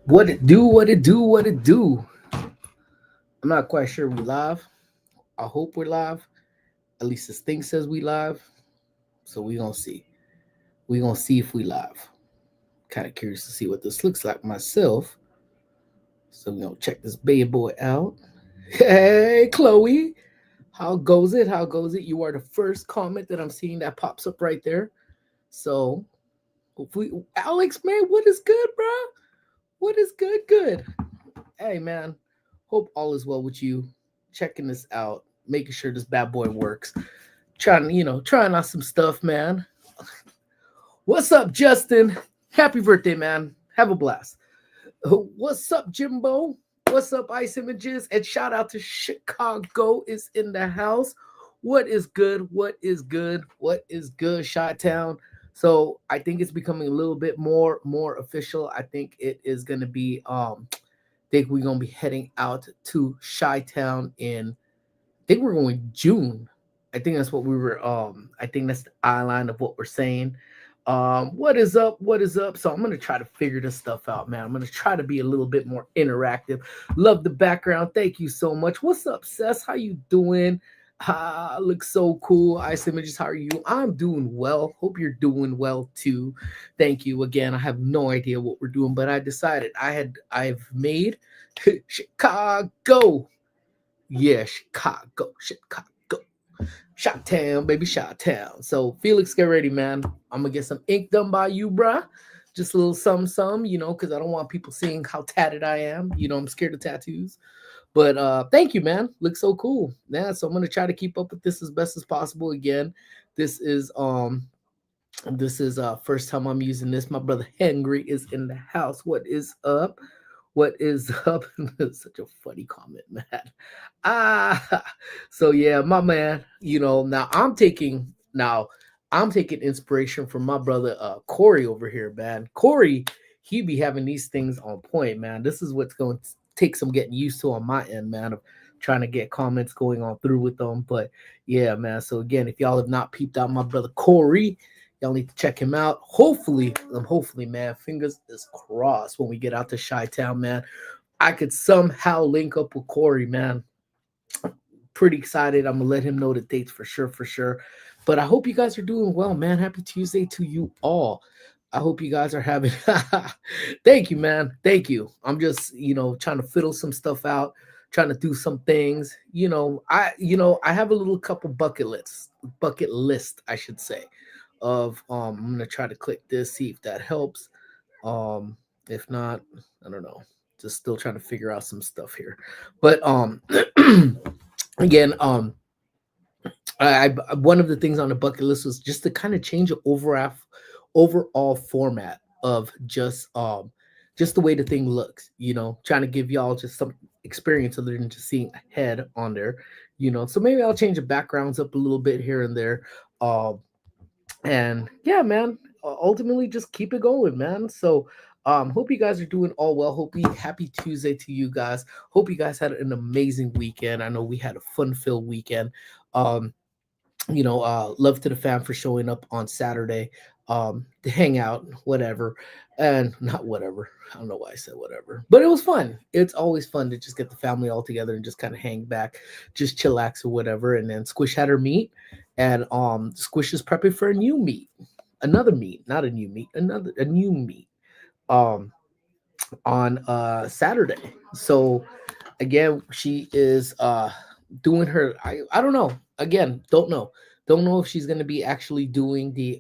What it do, what it do, what it do. I'm not quite sure we live. I hope we're live. At least this thing says we live. So we gonna see. We gonna see if we live. Kind of curious to see what this looks like myself. So we gonna check this baby boy out. Hey Chloe, how goes it? How goes it? You are the first comment that I'm seeing that pops up right there. So hopefully, Alex, man, what is good, bro? What is good? Good. Hey man, hope all is well with you. Checking this out, making sure this bad boy works. Trying out some stuff, man. What's up, Justin? Happy birthday, man. Have a blast. What's up, Jimbo? What's up, Ice Images? And shout out to Chicago is in the house. What is good? What is good? What is good, Shot Town? So I think it's becoming a little bit more official. I think it is gonna be think we're gonna be heading out to Chi Town in I think we're going June. I think that's what we were I think that's the eye line of what we're saying. What is up? What is up? So I'm gonna try to figure this stuff out, man. I'm gonna try to be a little bit more interactive. Love the background. Thank you so much. What's up, Sess? How you doing? Looks so cool. Ice Images, how are you? I'm doing well. Hope you're doing well too. Thank you again. I have no idea what we're doing, but I decided I've made Chicago. Yeah, Chicago. Shot Town, baby, Shot Town. So Felix, get ready, man. I'm gonna get some ink done by you, bruh. Just a little some, because I don't want people seeing how tatted I am. I'm scared of tattoos. But thank you, man. Looks so cool. Yeah, so I'm gonna try to keep up with this as best as possible. Again, this is first time I'm using this. My brother Henry is in the house. What is up? What is up? Such a funny comment, man. So yeah, my man. Now I'm taking inspiration from my brother Corey over here, man. Corey, he be having these things on point, man. This is what's going to take some getting used to on my end, man. Of trying to get comments going on through with them, but yeah, man. So again, if y'all have not peeped out my brother Corey, y'all need to check him out. Hopefully, man, fingers is crossed when we get out to Chi Town, man. I could somehow link up with Corey, man. Pretty excited. I'm gonna let him know the dates for sure, for sure. But I hope you guys are doing well, man. Happy Tuesday to you all. I hope you guys are having. Thank you, man. Thank you. I'm just, trying to fiddle some stuff out, trying to do some things. I have a little couple bucket list, I should say, of I'm gonna try to click this, see if that helps. Um, if not, I don't know. Just still trying to figure out some stuff here. But again, one of the things on the bucket list was just to kind of change the overall format of just the way the thing looks, trying to give y'all just some experience other than just seeing a head on there, so maybe I'll change the backgrounds up a little bit here and there. And yeah, man, ultimately just keep it going, man. So hope you guys are doing all well. Happy Tuesday to you guys. Hope you guys had an amazing weekend. I know we had a fun filled weekend. um Love to the fam for showing up on Saturday to hang out, whatever. And not whatever. I don't know why I said whatever, but it was fun. It's always fun to just get the family all together and just kind of hang back, just chillax or whatever. And then Squish had her meet, and Squish is prepping for a new meet, another meet, not a new meet, a new meet. Um, on Saturday. So again, she is doing her I don't know. Again, don't know. Don't know if she's gonna be actually doing the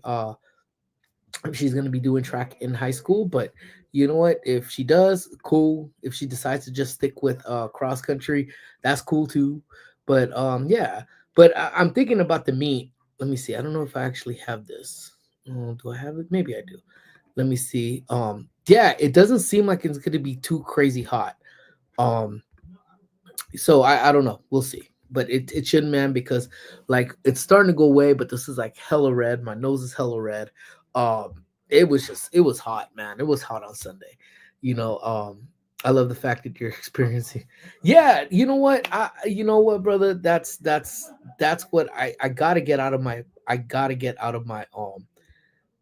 if she's gonna be doing track in high school, but you know what? If she does, cool. If she decides to just stick with cross country, that's cool too. But yeah. But I'm thinking about the meet. Let me see. I don't know if I actually have this. Do I have it? Maybe I do. Let me see. Yeah, it doesn't seem like it's gonna be too crazy hot. Um, so I don't know. We'll see. But it shouldn't, man, because like it's starting to go away, but this is like hella red. My nose is hella red. It was hot, man. It was hot on Sunday. I love the fact that you're experiencing. Yeah, you know what, brother? That's what I gotta get out of my I gotta get out of my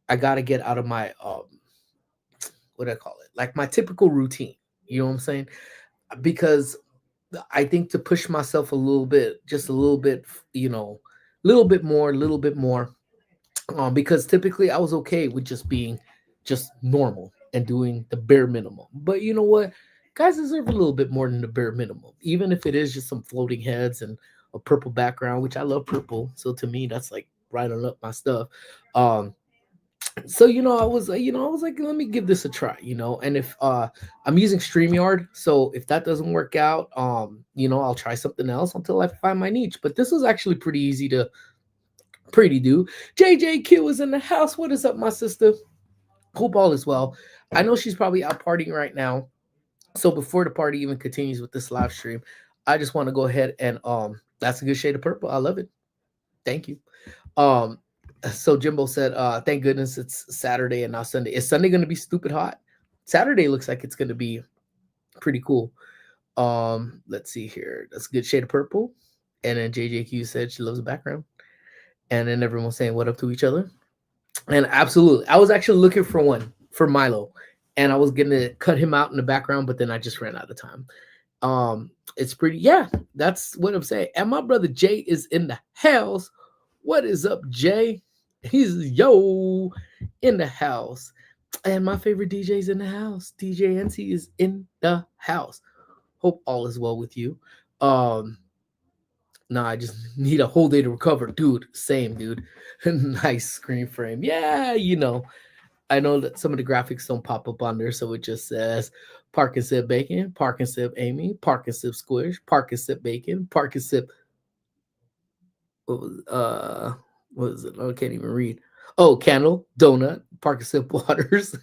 I gotta get out of my what do I call it? like my typical routine. You know what I'm saying? Because I think to push myself a little bit, just a little bit, you know, a little bit more, because typically I was okay with just being just normal and doing the bare minimum. But you know what? Guys deserve a little bit more than the bare minimum, even if it is just some floating heads and a purple background, which I love purple. So to me, that's like right on up my stuff. Um, so I was like, let me give this a try, and if I'm using StreamYard, so if that doesn't work out, I'll try something else until I find my niche. But this was actually pretty easy to pretty do. JJQ is in the house. What is up, my sister? Hope all is well. I know she's probably out partying right now. So before the party even continues with this live stream, I just want to go ahead and that's a good shade of purple. I love it. Thank you. Um, so Jimbo said, thank goodness it's Saturday and not Sunday. Is Sunday gonna be stupid hot? Saturday looks like it's gonna be pretty cool. Let's see here. That's a good shade of purple. And then JJQ said she loves the background. And then everyone's saying what up to each other. And absolutely, I was actually looking for one for Milo, and I was gonna cut him out in the background, but then I just ran out of time. It's pretty, yeah, that's what I'm saying. And my brother Jay is in the house. What is up, Jay? He's in the house. And my favorite DJ's in the house. DJ NC is in the house. Hope all is well with you. No, I just need a whole day to recover. Dude, same, dude. Nice screen frame. Yeah, I know that some of the graphics don't pop up on there, so it just says Park and Sip Bacon, Park and Sip Amy, Park and Sip Squish, Park and Sip Bacon, Park and Sip what is it? Oh, I can't even read. Oh, Candle, Donut, Park and Sip Waters.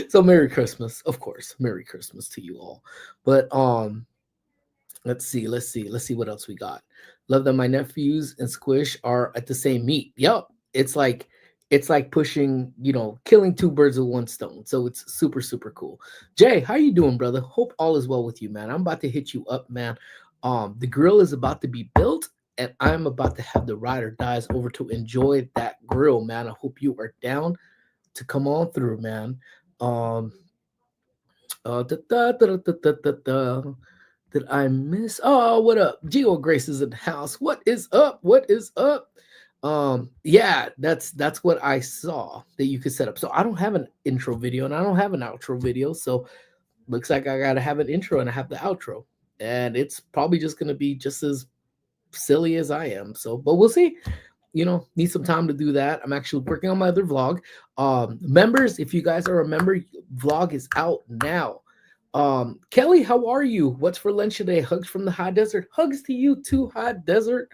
So Merry Christmas, of course. Merry Christmas to you all. But let's see what else we got. Love that my nephews and Squish are at the same meet. Yep. It's like pushing, killing two birds with one stone. So it's super, super cool. Jay, how you doing, brother? Hope all is well with you, man. I'm about to hit you up, man. The grill is about to be built, and I'm about to have the ride or dies over to enjoy that grill, man. I hope you are down to come on through, man. Um, da, da, da, da, da, da, da. Did I miss? Oh, what up? Geo Grace is in the house. What is up? What is up? Yeah, that's what I saw that you could set up. So I don't have an intro video and I don't have an outro video. So looks like I gotta have an intro and I have the outro. And it's probably just gonna be just as silly as I am. So, but we'll see. Need some time to do that. I'm actually working on my other vlog. Members, if you guys are a member, vlog is out now. Kelly, how are you? What's for lunch today? Hugs from the high desert. Hugs to you too, high desert.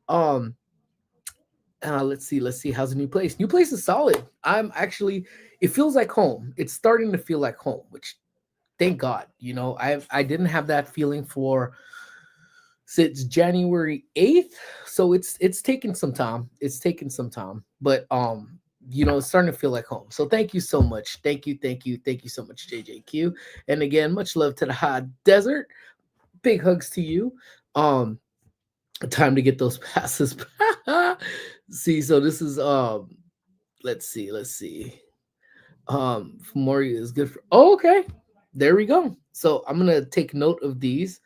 Um, let's see. How's the new place? New place is solid. It feels like home. It's starting to feel like home, which thank God. I didn't have that feeling for since January 8th. So it's taken some time. But it's starting to feel like home. So thank you so much. Thank you so much, JJQ. And again, much love to the high desert. Big hugs to you. Time to get those passes. See, so this is let's see. Moria is good for okay. There we go. So I'm gonna take note of these.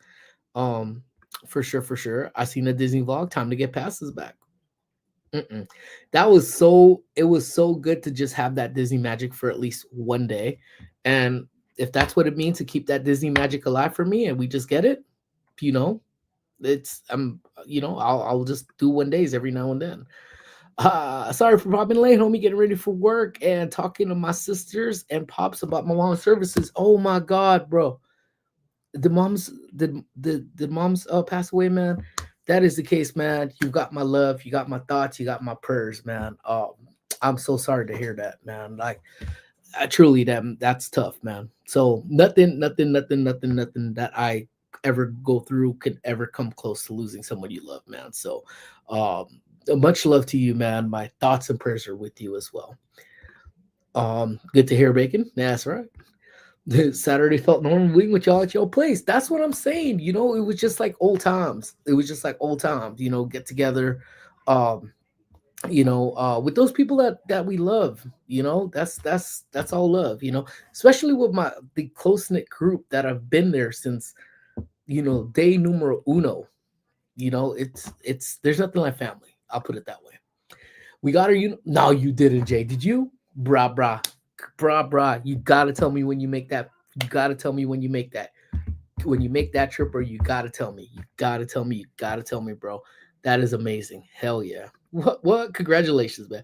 For sure. I seen a Disney vlog. Time to get passes back. It was so good to just have that Disney magic for at least one day. And if that's what it means to keep that Disney magic alive for me and we just get it, it's I'll just do 1 days every now and then. Sorry for popping late, homie. Getting ready for work and talking to my sisters and pops about my mom's services. Oh my god, bro. The moms pass away, man. That is the case, man. You got my love, you got my thoughts, you got my prayers, man. I'm so sorry to hear that, man. Like, I truly, that's tough, man. So nothing that I ever go through can ever come close to losing someone you love, man. So, much love to you, man. My thoughts and prayers are with you as well. Good to hear, Bacon. That's right. Saturday felt normal week with y'all at your place. That's what I'm saying. It was just like old times. Get together. with those people that we love. That's all love. Especially with the close knit group that have been there since day numero uno. It's there's nothing like family. I'll put it that way. We got her. No, you didn't, Jay. Did you? Brah. You gotta tell me when you make that. You gotta tell me when you make that. When you make that trip, or you gotta tell me. You gotta tell me. You gotta tell me, bro. That is amazing. Hell yeah. What? Congratulations, man.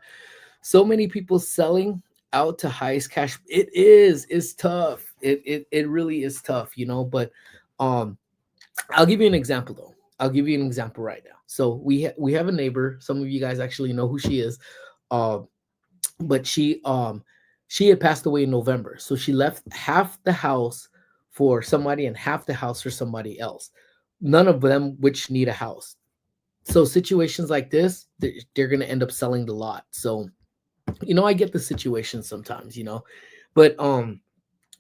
So many people selling out to highest cash. It is. It's tough. It really is tough. But um, I'll give you an example though. I'll give you an example right now. So we have a neighbor. Some of you guys actually know who she is. Um, but she had passed away in November. So she left half the house for somebody and half the house for somebody else. None of them which need a house. So situations like this, they're going to end up selling the lot. So, I get the situation sometimes, but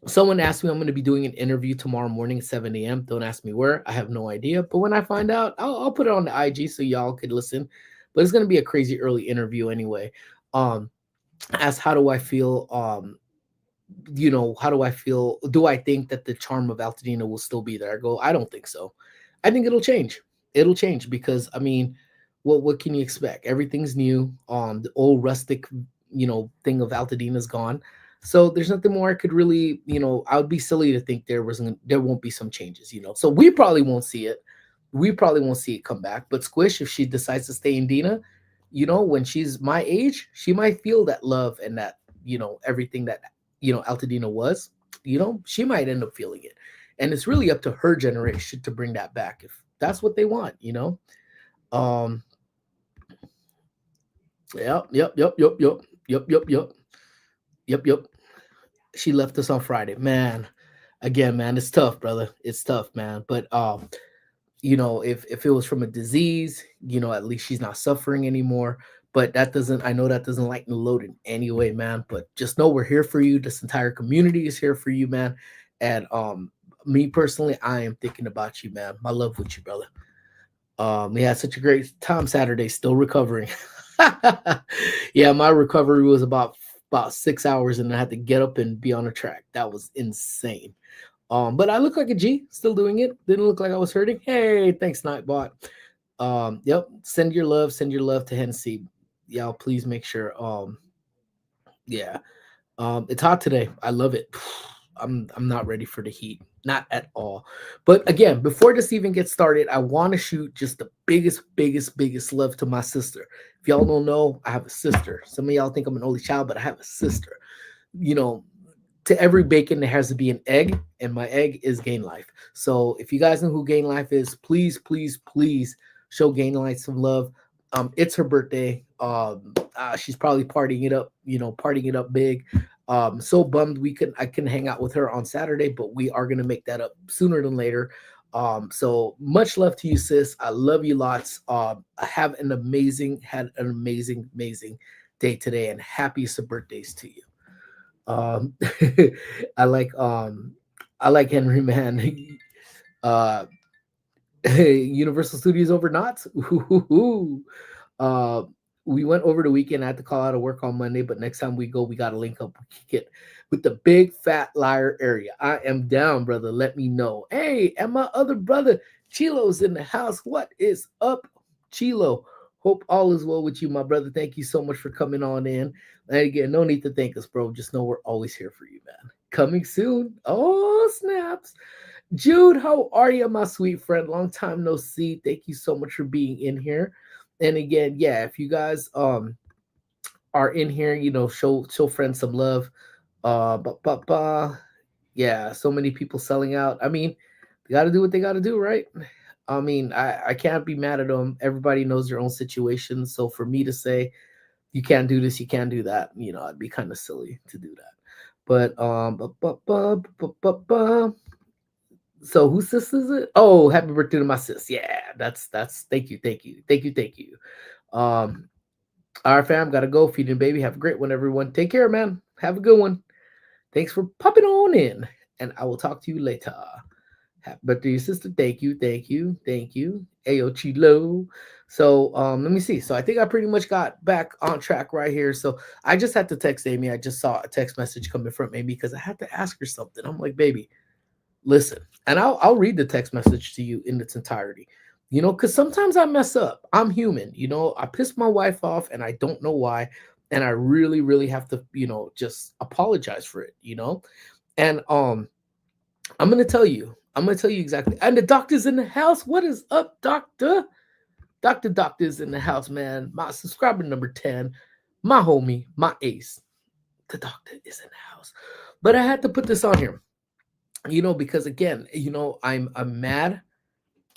someone asked me, I'm going to be doing an interview tomorrow morning at 7 a.m. Don't ask me where. I have no idea. But when I find out, I'll put it on the IG so y'all could listen. But it's going to be a crazy early interview anyway. Um, as how do I feel? How do I feel? Do I think that the charm of Altadena will still be there? I go, I don't think so. I think it'll change. It'll change because I mean, what can you expect? Everything's new. The old rustic, thing of Altadena is gone. So there's nothing more I could really, I would be silly to think there won't be some changes, So we probably won't see it. We probably won't see it come back. But Squish, if she decides to stay in Dina, when she's my age, she might feel that love and that, everything that Altadena was, she might end up feeling it. And it's really up to her generation to bring that back if that's what they want. Um, yep. Yep, yep. She left us on Friday. Man, again, man, it's tough, brother. It's tough, man. But if it was from a disease, at least she's not suffering anymore. But I know that doesn't lighten the load in any way, man. But just know we're here for you. This entire community is here for you, man. And me personally, I am thinking about you, man. My love with you, brother. We had such a great time Saturday, still recovering. Yeah, my recovery was about 6 hours, and I had to get up and be on a track. That was insane. But I look like a G, still doing it. Didn't look like I was hurting. Hey, thanks, Nightbot. Yep. Send your love to Hennessy. Y'all, please make sure. Yeah. It's hot today. I love it. I'm not ready for the heat. Not at all. But again, before this even gets started, I want to shoot just the biggest love to my sister. If y'all don't know, I have a sister. Some of y'all think I'm an only child, but I have a sister. You know, to every bacon there has to be an egg, and my egg is Gain Life. So if you guys know who Gain Life is, please show Gain Life some love. It's her birthday. She's probably partying it up big. So bummed I couldn't hang out with her on Saturday, but we are gonna make that up sooner than later. So much love to you, sis. I love you lots. I had an amazing day today, and happiest of birthdays to you. Um, I like um, I like Henry Man. uh, Universal Studios over knots. Ooh. Uh, we went over the weekend. I had to call out of work on Monday, but next time we go, we got to link up. We kick it with the big fat liar area. I am down, brother. Let me know. Hey, and my other brother, Chilo's in the house. What is up, Chilo? Hope all is well with you, my brother. Thank you so much for coming on in. And again, no need to thank us, bro. Just know we're always here for you, man. Coming soon. Oh, snaps. Jude, how are you, my sweet friend? Long time no see. Thank you so much for being in here. And again, yeah, if you guys are in here, show friends some love. But yeah, so many people selling out. I mean, they got to do what they got to do, right? I mean, I can't be mad at them. Everybody knows their own situation. So for me to say you can't do this, you can't do that, I'd be kind of silly to do that. But so whose sis is it? Oh, happy birthday to my sis. Yeah, that's thank you. Um, all right, fam, gotta go. Feeding baby. Have a great one, everyone. Take care, man. Have a good one. Thanks for popping on in, and I will talk to you later. Happy birthday, sister. Thank you, thank you, thank you. Ayo Chilo. So let me see. So I think I pretty much got back on track right here. So I just had to text Amy. I just saw a text message coming from Amy because I had to ask her something. I'm like, baby, listen, and I'll read the text message to you in its entirety. Because sometimes I mess up. I'm human. I piss my wife off, and I don't know why, and I really, really have to, just apologize for it. And I'm gonna tell you. I'm gonna tell you exactly. And the doctor's in the house. What is up, doctor? Doctor's in the house, man. My subscriber number 10, my homie, my ace. The doctor is in the house. But I had to put this on here, because again, I'm mad.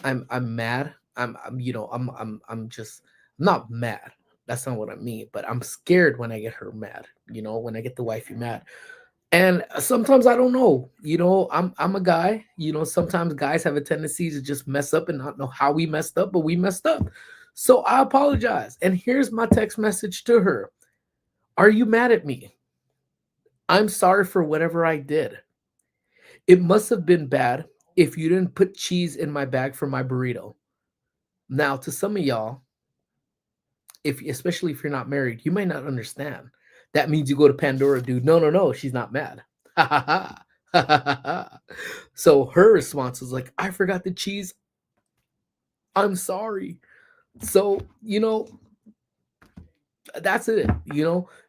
I'm mad. I'm just not mad. That's not what I mean. But I'm scared when I get her mad. When I get the wifey mad. And sometimes I don't know. I'm a guy. Sometimes guys have a tendency to just mess up and not know how we messed up, but we messed up. So I apologize. And here's my text message to her. Are you mad at me? I'm sorry for whatever I did. It must have been bad if you didn't put cheese in my bag for my burrito. Now, to some of y'all, if especially if you're not married, you might not understand. That means you go to Pandora, dude. No, no, no, she's not mad. Ha ha ha. Ha ha ha. So her response was like, I forgot the cheese. I'm sorry. So, that's it,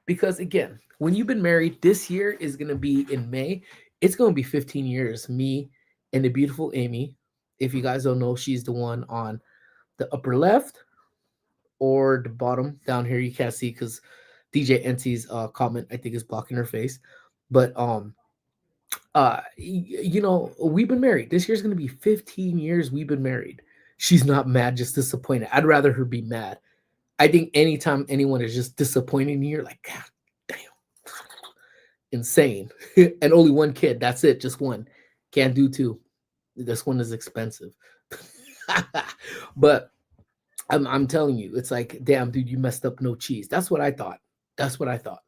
because again, when you've been married, this year is going to be in May. It's going to be 15 years. Me and the beautiful Amy. If you guys don't know, she's the one on the upper left or the bottom down here. You can't see because DJ NC's comment, I think, is blocking her face. But we've been married. This year's going to be 15 years we've been married. She's not mad, just disappointed. I'd rather her be mad. I think anytime anyone is just disappointed in you, you're like, God damn, insane. And only one kid. That's it. Just one. Can't do two. This one is expensive. But I'm telling you, it's like, damn, dude, you messed up no cheese. That's what I thought. That's what I thought.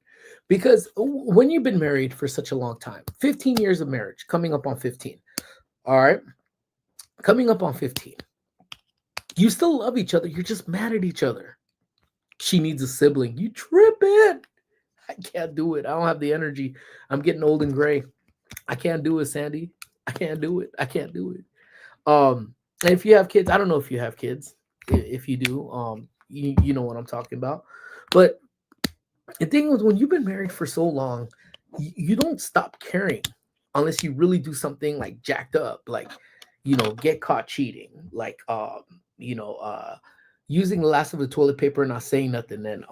Because when you've been married for such a long time, 15 years of marriage, coming up on 15. All right. Coming up on 15. You still love each other. You're just mad at each other. She needs a sibling. You tripping. I can't do it. I don't have the energy. I'm getting old and gray. I can't do it, Sandy. I can't do it. I can't do it. And if you have kids, I don't know if you have kids. If you do, you know what I'm talking about. But the thing is, when you've been married for so long, you don't stop caring unless you really do something like jacked up, like get caught cheating, like using the last of the toilet paper and not saying nothing, and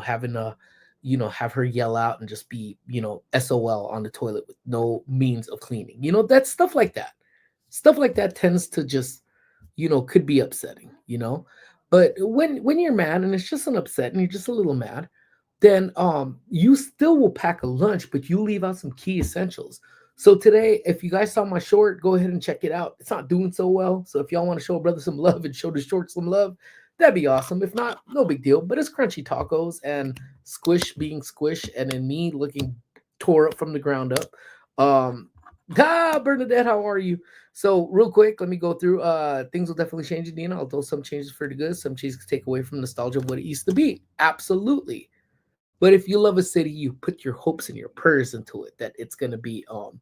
having a have her yell out and just be SOL on the toilet with no means of cleaning. That stuff like that. Stuff like that tends to just could be upsetting. But when you're mad and it's just an upset and you're just a little mad, then you still will pack a lunch, but you leave out some key essentials. So today, if you guys saw my short, go ahead and check it out. It's not doing so well. So if y'all want to show a brother some love and show the short some love, that'd be awesome. If not, no big deal. But it's crunchy tacos and squish being squish, and then me looking tore up from the ground up. Bernadette, how are you? So real quick, let me go through. Things will definitely change, Dina. Although some changes for the good, some changes take away from nostalgia of what it used to be. Absolutely. But if you love a city, you put your hopes and your prayers into it that it's gonna be all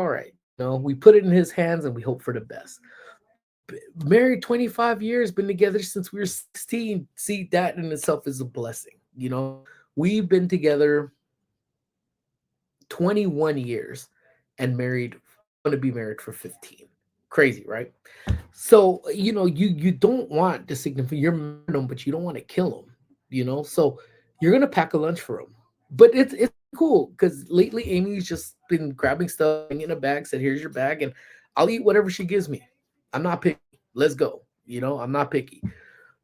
right. We put it in his hands and we hope for the best. Married 25 years, been together since we were 16. See, that in itself is a blessing. We've been together 21 years and married, going to be married for 15. Crazy, right? So, you don't want the significant, you're married him, but you don't want to kill him, So you're going to pack a lunch for him. But it's cool because lately Amy's just been grabbing stuff in a bag, said, here's your bag, and I'll eat whatever she gives me. I'm not picky. Let's go. I'm not picky.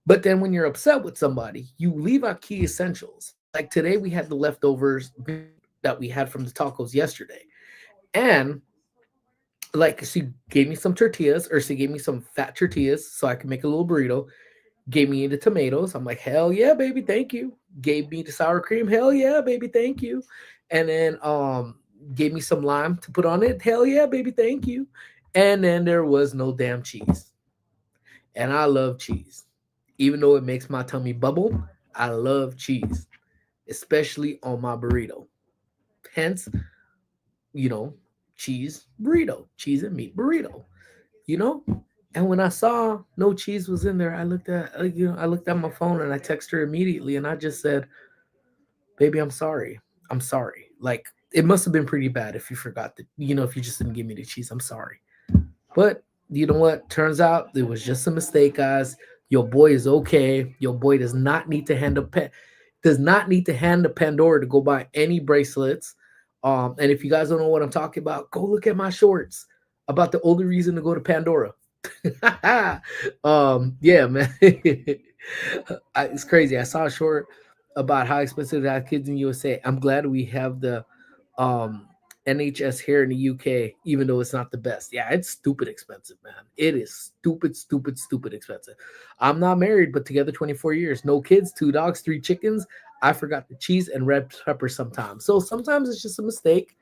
But then when you're upset with somebody, you leave out key essentials. Like today, we had the leftovers that we had from the tacos yesterday. And like she gave me some tortillas, or she gave me some fat tortillas so I could make a little burrito. Gave me the tomatoes. I'm like, hell yeah, baby, thank you. Gave me the sour cream. Hell yeah, baby, thank you. And then gave me some lime to put on it. Hell yeah, baby, thank you. And then there was no damn cheese. And I love cheese. Even though it makes my tummy bubble, I love cheese, especially on my burrito. Hence, you know, cheese burrito, cheese and meat burrito, you know? And when I saw no cheese was in there, I looked at I looked at my phone and I texted her immediately and I just said, "Baby, I'm sorry. I'm sorry. Like it must have been pretty bad if you forgot that, if you just didn't give me the cheese. I'm sorry." But you know what? Turns out it was just a mistake, guys. Your boy is okay. Your boy does not need to hand the Pandora to go buy any bracelets. And if you guys don't know what I'm talking about, go look at my shorts about the only reason to go to Pandora. Yeah, man. It's crazy. I saw a short about how expensive to have kids in USA. I'm glad we have the um NHS here in the UK, even though it's not the best. Yeah, it's stupid expensive, man. It is stupid, stupid, stupid expensive. I'm not married, but together 24 years. No kids, two dogs, three chickens. I forgot the cheese and red pepper sometimes. So sometimes it's just a mistake.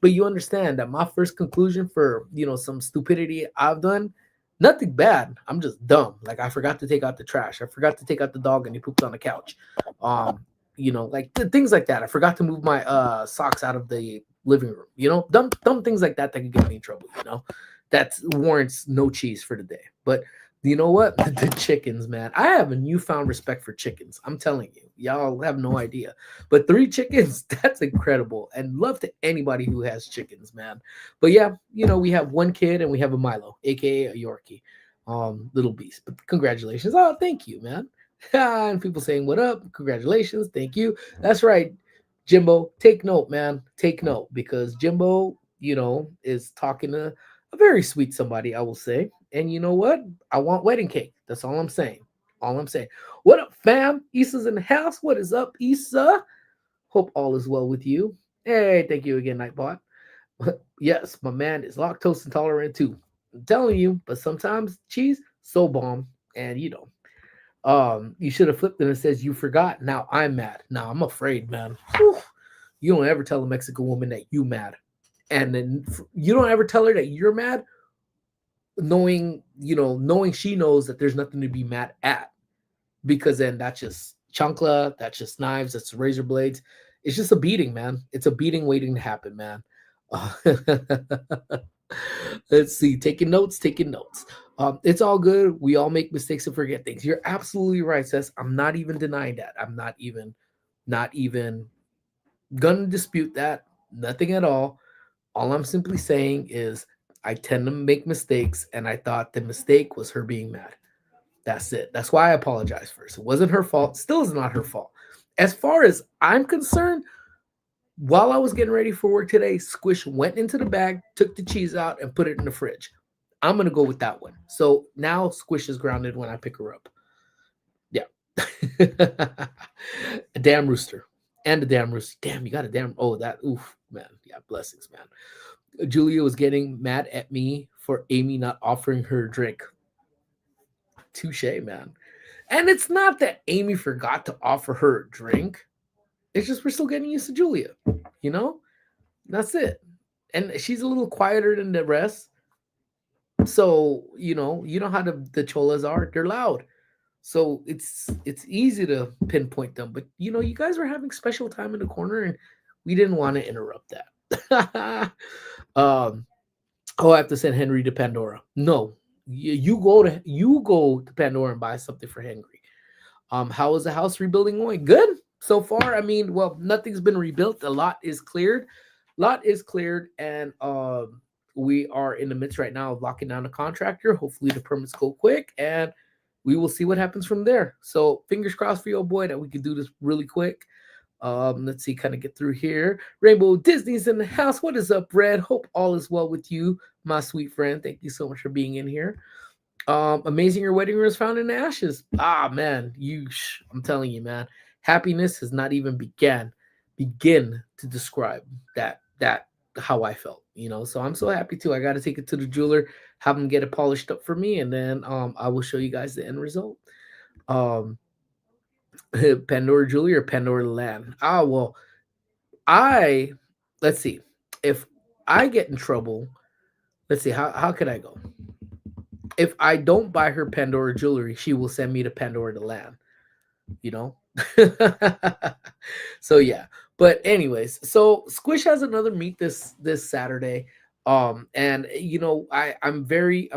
But you understand that my first conclusion for some stupidity I've done, nothing bad. I'm just dumb. Like I forgot to take out the trash. I forgot to take out the dog and he pooped on the couch. Um, like things like that. I forgot to move my socks out of the living room. Dumb things like that can get me in trouble. That warrants no cheese for the day. But you know what? The chickens, man. I have a newfound respect for chickens. I'm telling you, y'all have no idea. But three chickens, that's incredible. And love to anybody who has chickens, man. But yeah, we have one kid and we have a Milo, aka a Yorkie, little beast. But congratulations. Oh, thank you, man. And people saying, "What up? Congratulations. Thank you." That's right. Jimbo, take note, man. Take note because Jimbo, is talking to a very sweet somebody, I will say. And you know what? I want wedding cake. That's all I'm saying. All I'm saying. What up, fam? Issa's in the house. What is up, Issa? Hope all is well with you. Hey, thank you again, Nightbot. Yes, my man is lactose intolerant too. I'm telling you, but sometimes cheese, so bomb. And you should have flipped it and it says you forgot. Now I'm mad. Now I'm afraid, man. Whew. You don't ever tell a Mexican woman that you mad. And then you don't ever tell her that you're mad, knowing she knows that there's nothing to be mad at, because then that's just chancla, that's just knives, that's razor blades. It's just a beating, man. It's a beating waiting to happen, man. Uh, let's see, taking notes, taking notes. It's all good. We all make mistakes and forget things. You're absolutely right, Sis. I'm not even denying that. I'm not even gonna dispute that. Nothing at all. All I'm simply saying is I tend to make mistakes, and I thought the mistake was her being mad. That's it. That's why I apologize first. It wasn't her fault. Still is not her fault. As far as I'm concerned, while I was getting ready for work today, Squish went into the bag, took the cheese out, and put it in the fridge. I'm gonna go with that one. So now Squish is grounded when I pick her up. Yeah. A damn rooster. And a damn rooster. Damn, you got a damn. Oh, that. Oof, man. Yeah, blessings, man. Julia was getting mad at me for Amy not offering her a drink. Touche, man. And it's not that Amy forgot to offer her a drink. It's just we're still getting used to Julia. You know? That's it. And she's a little quieter than the rest. So, you know how the cholas are. They're loud. So it's easy to pinpoint them. But you guys were having special time in the corner and we didn't want to interrupt that. um Oh, I have to send Henry to Pandora. No, you go to Pandora and buy something for Henry. How is the house rebuilding going? Good so far. I mean, well, nothing's been rebuilt. A lot is cleared. Lot is cleared, and we are in the midst right now of locking down a contractor. Hopefully, the permits go quick, and we will see what happens from there. So, fingers crossed for your boy that we can do this really quick. Let's see, kind of get through here. Rainbow Disney's in the house. What is up, Red? Hope all is well with you, my sweet friend. Thank you so much for being in here. Amazing, your wedding ring was found in the ashes. Ah, man, I'm telling you, man, happiness has not even begin to describe that how I felt. So I'm so happy too. I got to take it to the jeweler, have him get it polished up for me, and then I will show you guys the end result. Um, Pandora Jewelry or Pandora Land? Ah, well, I let's see. If I get in trouble, Let's see, how could I go? If I don't buy her Pandora jewelry, she will send me to Pandora to land, you know? So yeah. But anyways, so Squish has another meet this Saturday. And I'm very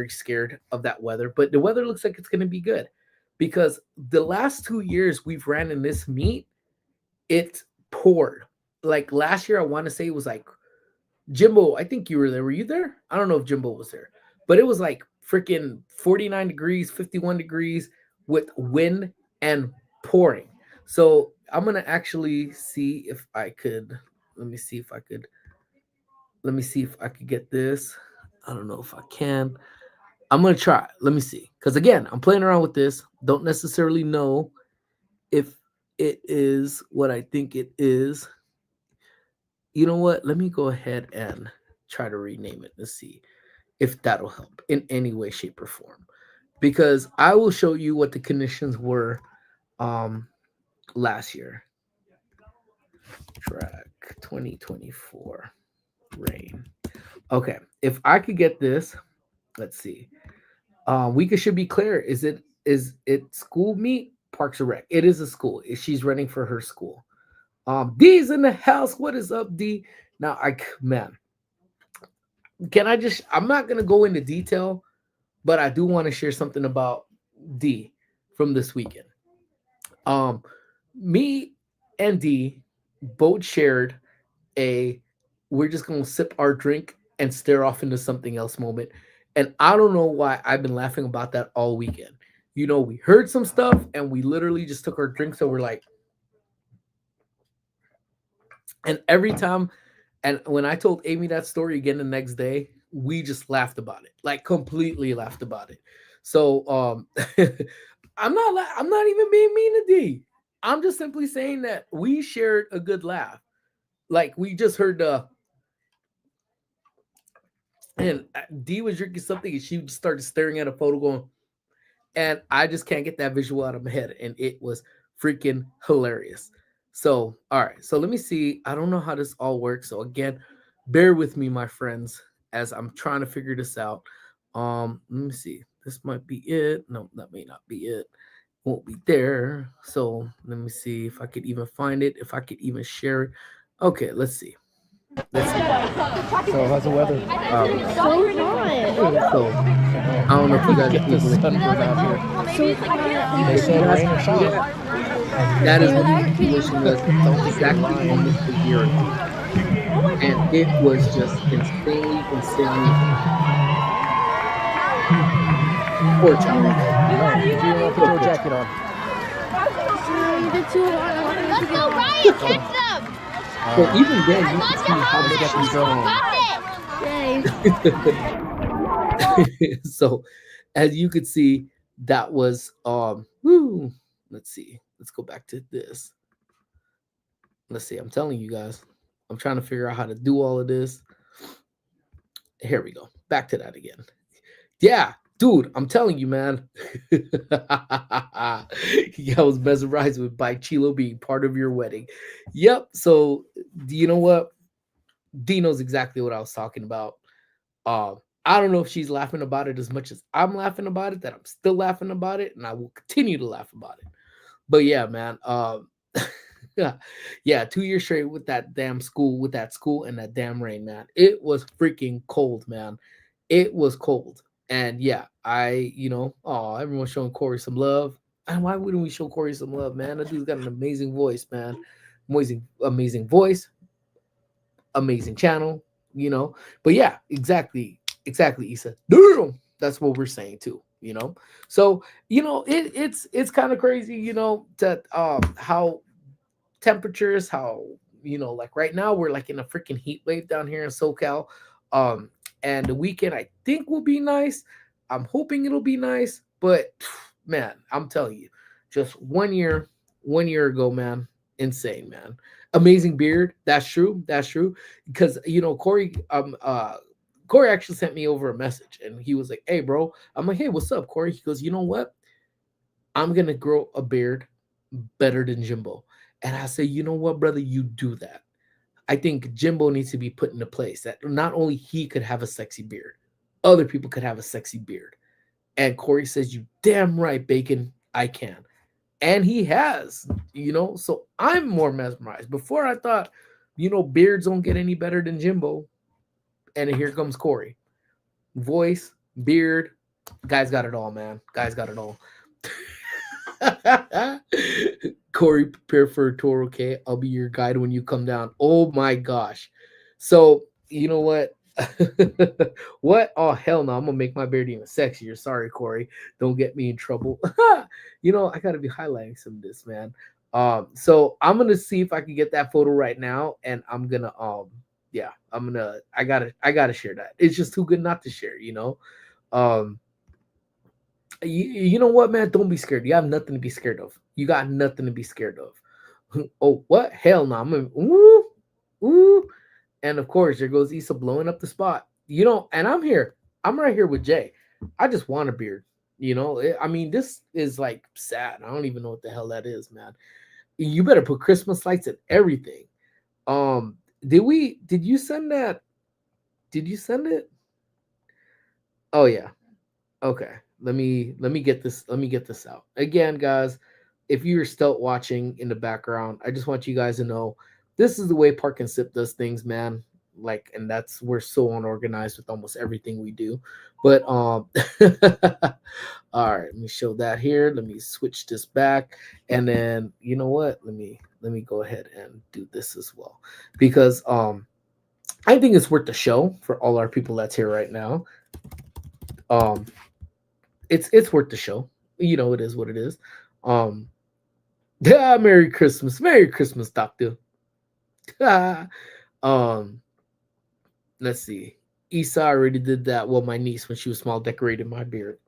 scared of that weather, but the weather looks like it's gonna be good because the last 2 years we've ran in this meet, it poured. Like last year, I want to say it was like Jimbo, I think you were there. Were you there? I don't know if Jimbo was there, but it was like freaking 49 degrees, 51 degrees with wind and pouring. So I'm gonna actually see if I could. Let me see if I could. Let me see if I could get this. I don't know if I can. I'm gonna try. Let me see. Because again, I'm playing around with this. Don't necessarily know if it is what I think it is. You know what? Let me go ahead and try to rename it and see if that'll help in any way, shape, or form. Because I will show you what the conditions were um last year. Track 2024 rain. Okay, if I could get this, let's see. Week should be clear. Is it school meet? Parks or Rec. It is a school. She's running for her school. D's in the house. What is up, D? Now man, can I just I'm not gonna go into detail, but I do want to share something about D from this weekend. Um, Me and D both shared a we're just gonna sip our drink and stare off into something else moment. And I don't know why I've been laughing about that all weekend. We heard some stuff and we literally just took our drinks and we're like, and every time, and when I told Amy that story again the next day, we just laughed about it, like completely laughed about it. So I'm not even being mean to D. I'm just simply saying that we shared a good laugh. Like we just heard and D was drinking something and she just started staring at a photo going, and I just can't get that visual out of my head. And it was freaking hilarious. So, all right. So let me see. I don't know how this all works. So again, bear with me, my friends, as I'm trying to figure this out. Let me see. This might be it. No, that may not be it. Won't be there. So let me see if I could even find it, if I could even share it. Okay, let's see. Let's see. So how's the weather? So hot. So I don't know if you guys Get the can sun from out here. So hot. They said rain or shine. that is what the situation was Don't think you're exactly lying. almost a year ago. And it was just insanely poor child. No, you don't put your jacket on. It's too hot. Let's go, Ryan! Catch them! So even then, you Watch can your see how husband! get this going. Got it! Yay. so as you could see, that was woo. Let's see. Let's go back to this. Let's see. I'm telling you guys, I'm trying to figure out how to do all of this. Here we go. Back to that again. Yeah, dude, I'm telling you, man. I was mesmerized with by Chilo being part of your wedding. Yep. So, do you know what? D knows exactly what I was talking about. I don't know if she's laughing about it as much as I'm laughing about it, that I'm still laughing about it, and I will continue to laugh about it. But yeah, man. Yeah, 2 years straight with that damn school, with that school and that damn rain, man. It was freaking cold, man. It was cold. And yeah, oh, everyone's showing Corey some love. And why wouldn't we show Corey some love, man? That dude's got an amazing voice, man. Amazing voice, amazing channel, you know. But yeah, exactly, Issa. Damn, that's what we're saying too, you know. So, it's kind of crazy, that how temperatures, how like right now we're like in a freaking heat wave down here in SoCal. Um, and the weekend I think will be nice. I'm hoping it'll be nice, but man, I'm telling you, just 1 year ago, man, insane, man. Amazing beard. That's true. That's true. Because Corey actually sent me over a message and he was like, "Hey, bro." I'm like, "Hey, what's up, Corey?" He goes, "You know what? I'm gonna grow a beard better than Jimbo." And I say, "You know what, brother? You do that. I think Jimbo needs to be put into place that not only he could have a sexy beard, other people could have a sexy beard. And Corey says, "You damn right, Bacon, I can." And he has, So I'm more mesmerized. Before I thought, beards don't get any better than Jimbo. And here comes Corey. Voice, beard, guy's got it all, man. Guy's got it all. Corey, prepare for a tour, okay? I'll be your guide when you come down. Oh my gosh. So, you know what? What? Oh, hell no. I'm going to make my beard even sexier. Sorry, Corey. Don't get me in trouble. I got to be highlighting some of this, man. So I'm going to see if I can get that photo right now. And I'm going to, I gotta share that. It's just too good not to share, you know what, man? Don't be scared. You have nothing to be scared of. You got nothing to be scared of. Oh, what? Hell no. I'm ooh. And of course, there goes Issa blowing up the spot. And I'm here. I'm right here with Jay. I just want a beard. This is like sad. I don't even know what the hell that is, man. You better put Christmas lights and everything. Did you send that? Did you send it? Oh yeah. Okay. Let me get this. Let me get this out. Again, guys, if you're still watching in the background, I just want you guys to know this is the way Park and Sip does things, man. And we're so unorganized with almost everything we do. But all right, let me show that here. Let me switch this back. And then you know what? Let me go ahead and do this as well. Because I think it's worth the show for all our people that's here right now. It's worth the show. It is what it is. Merry Christmas, Doctor. Let's see. Issa already did that. Well, my niece, when she was small, decorated my beard.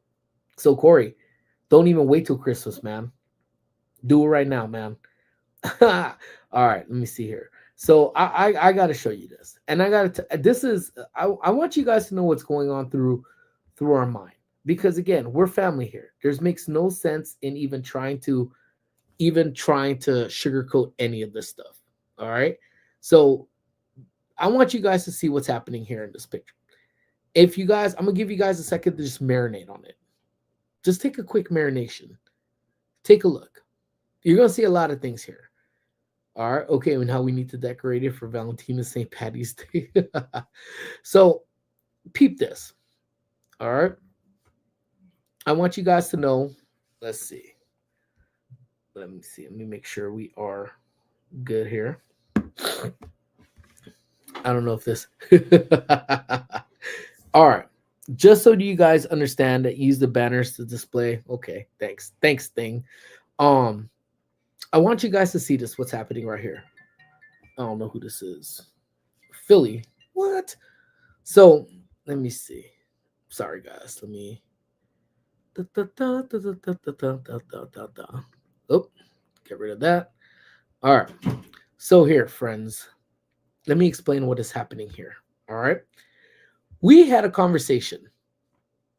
So Corey, don't even wait till Christmas, man. Do it right now, man. All right, let me see here. So I got to show you this, and I want you guys to know what's going on through our mind, because again, we're family here. There's makes no sense in even trying to sugarcoat any of this stuff. All right, so I want you guys to see what's happening here in this picture. I'm gonna give you guys a second to just marinate on it. Just take a quick marination. Take a look. You're gonna see a lot of things here. All right. Okay. And how we need to decorate it for Valentina's St. Patty's Day. So peep this. All right. I want you guys to know. Let's see. Let me see. Let me make sure we are good here. I don't know if this. All right. Just so you guys understand that use the banners to display. Okay. Thanks. Thanks, thing. I want you guys to see this, what's happening right here. I don't know who this is. Philly. What? So, let me see. Sorry, guys. Let me... Oh, get rid of that. All right. So here, friends, let me explain what is happening here. All right. We had a conversation.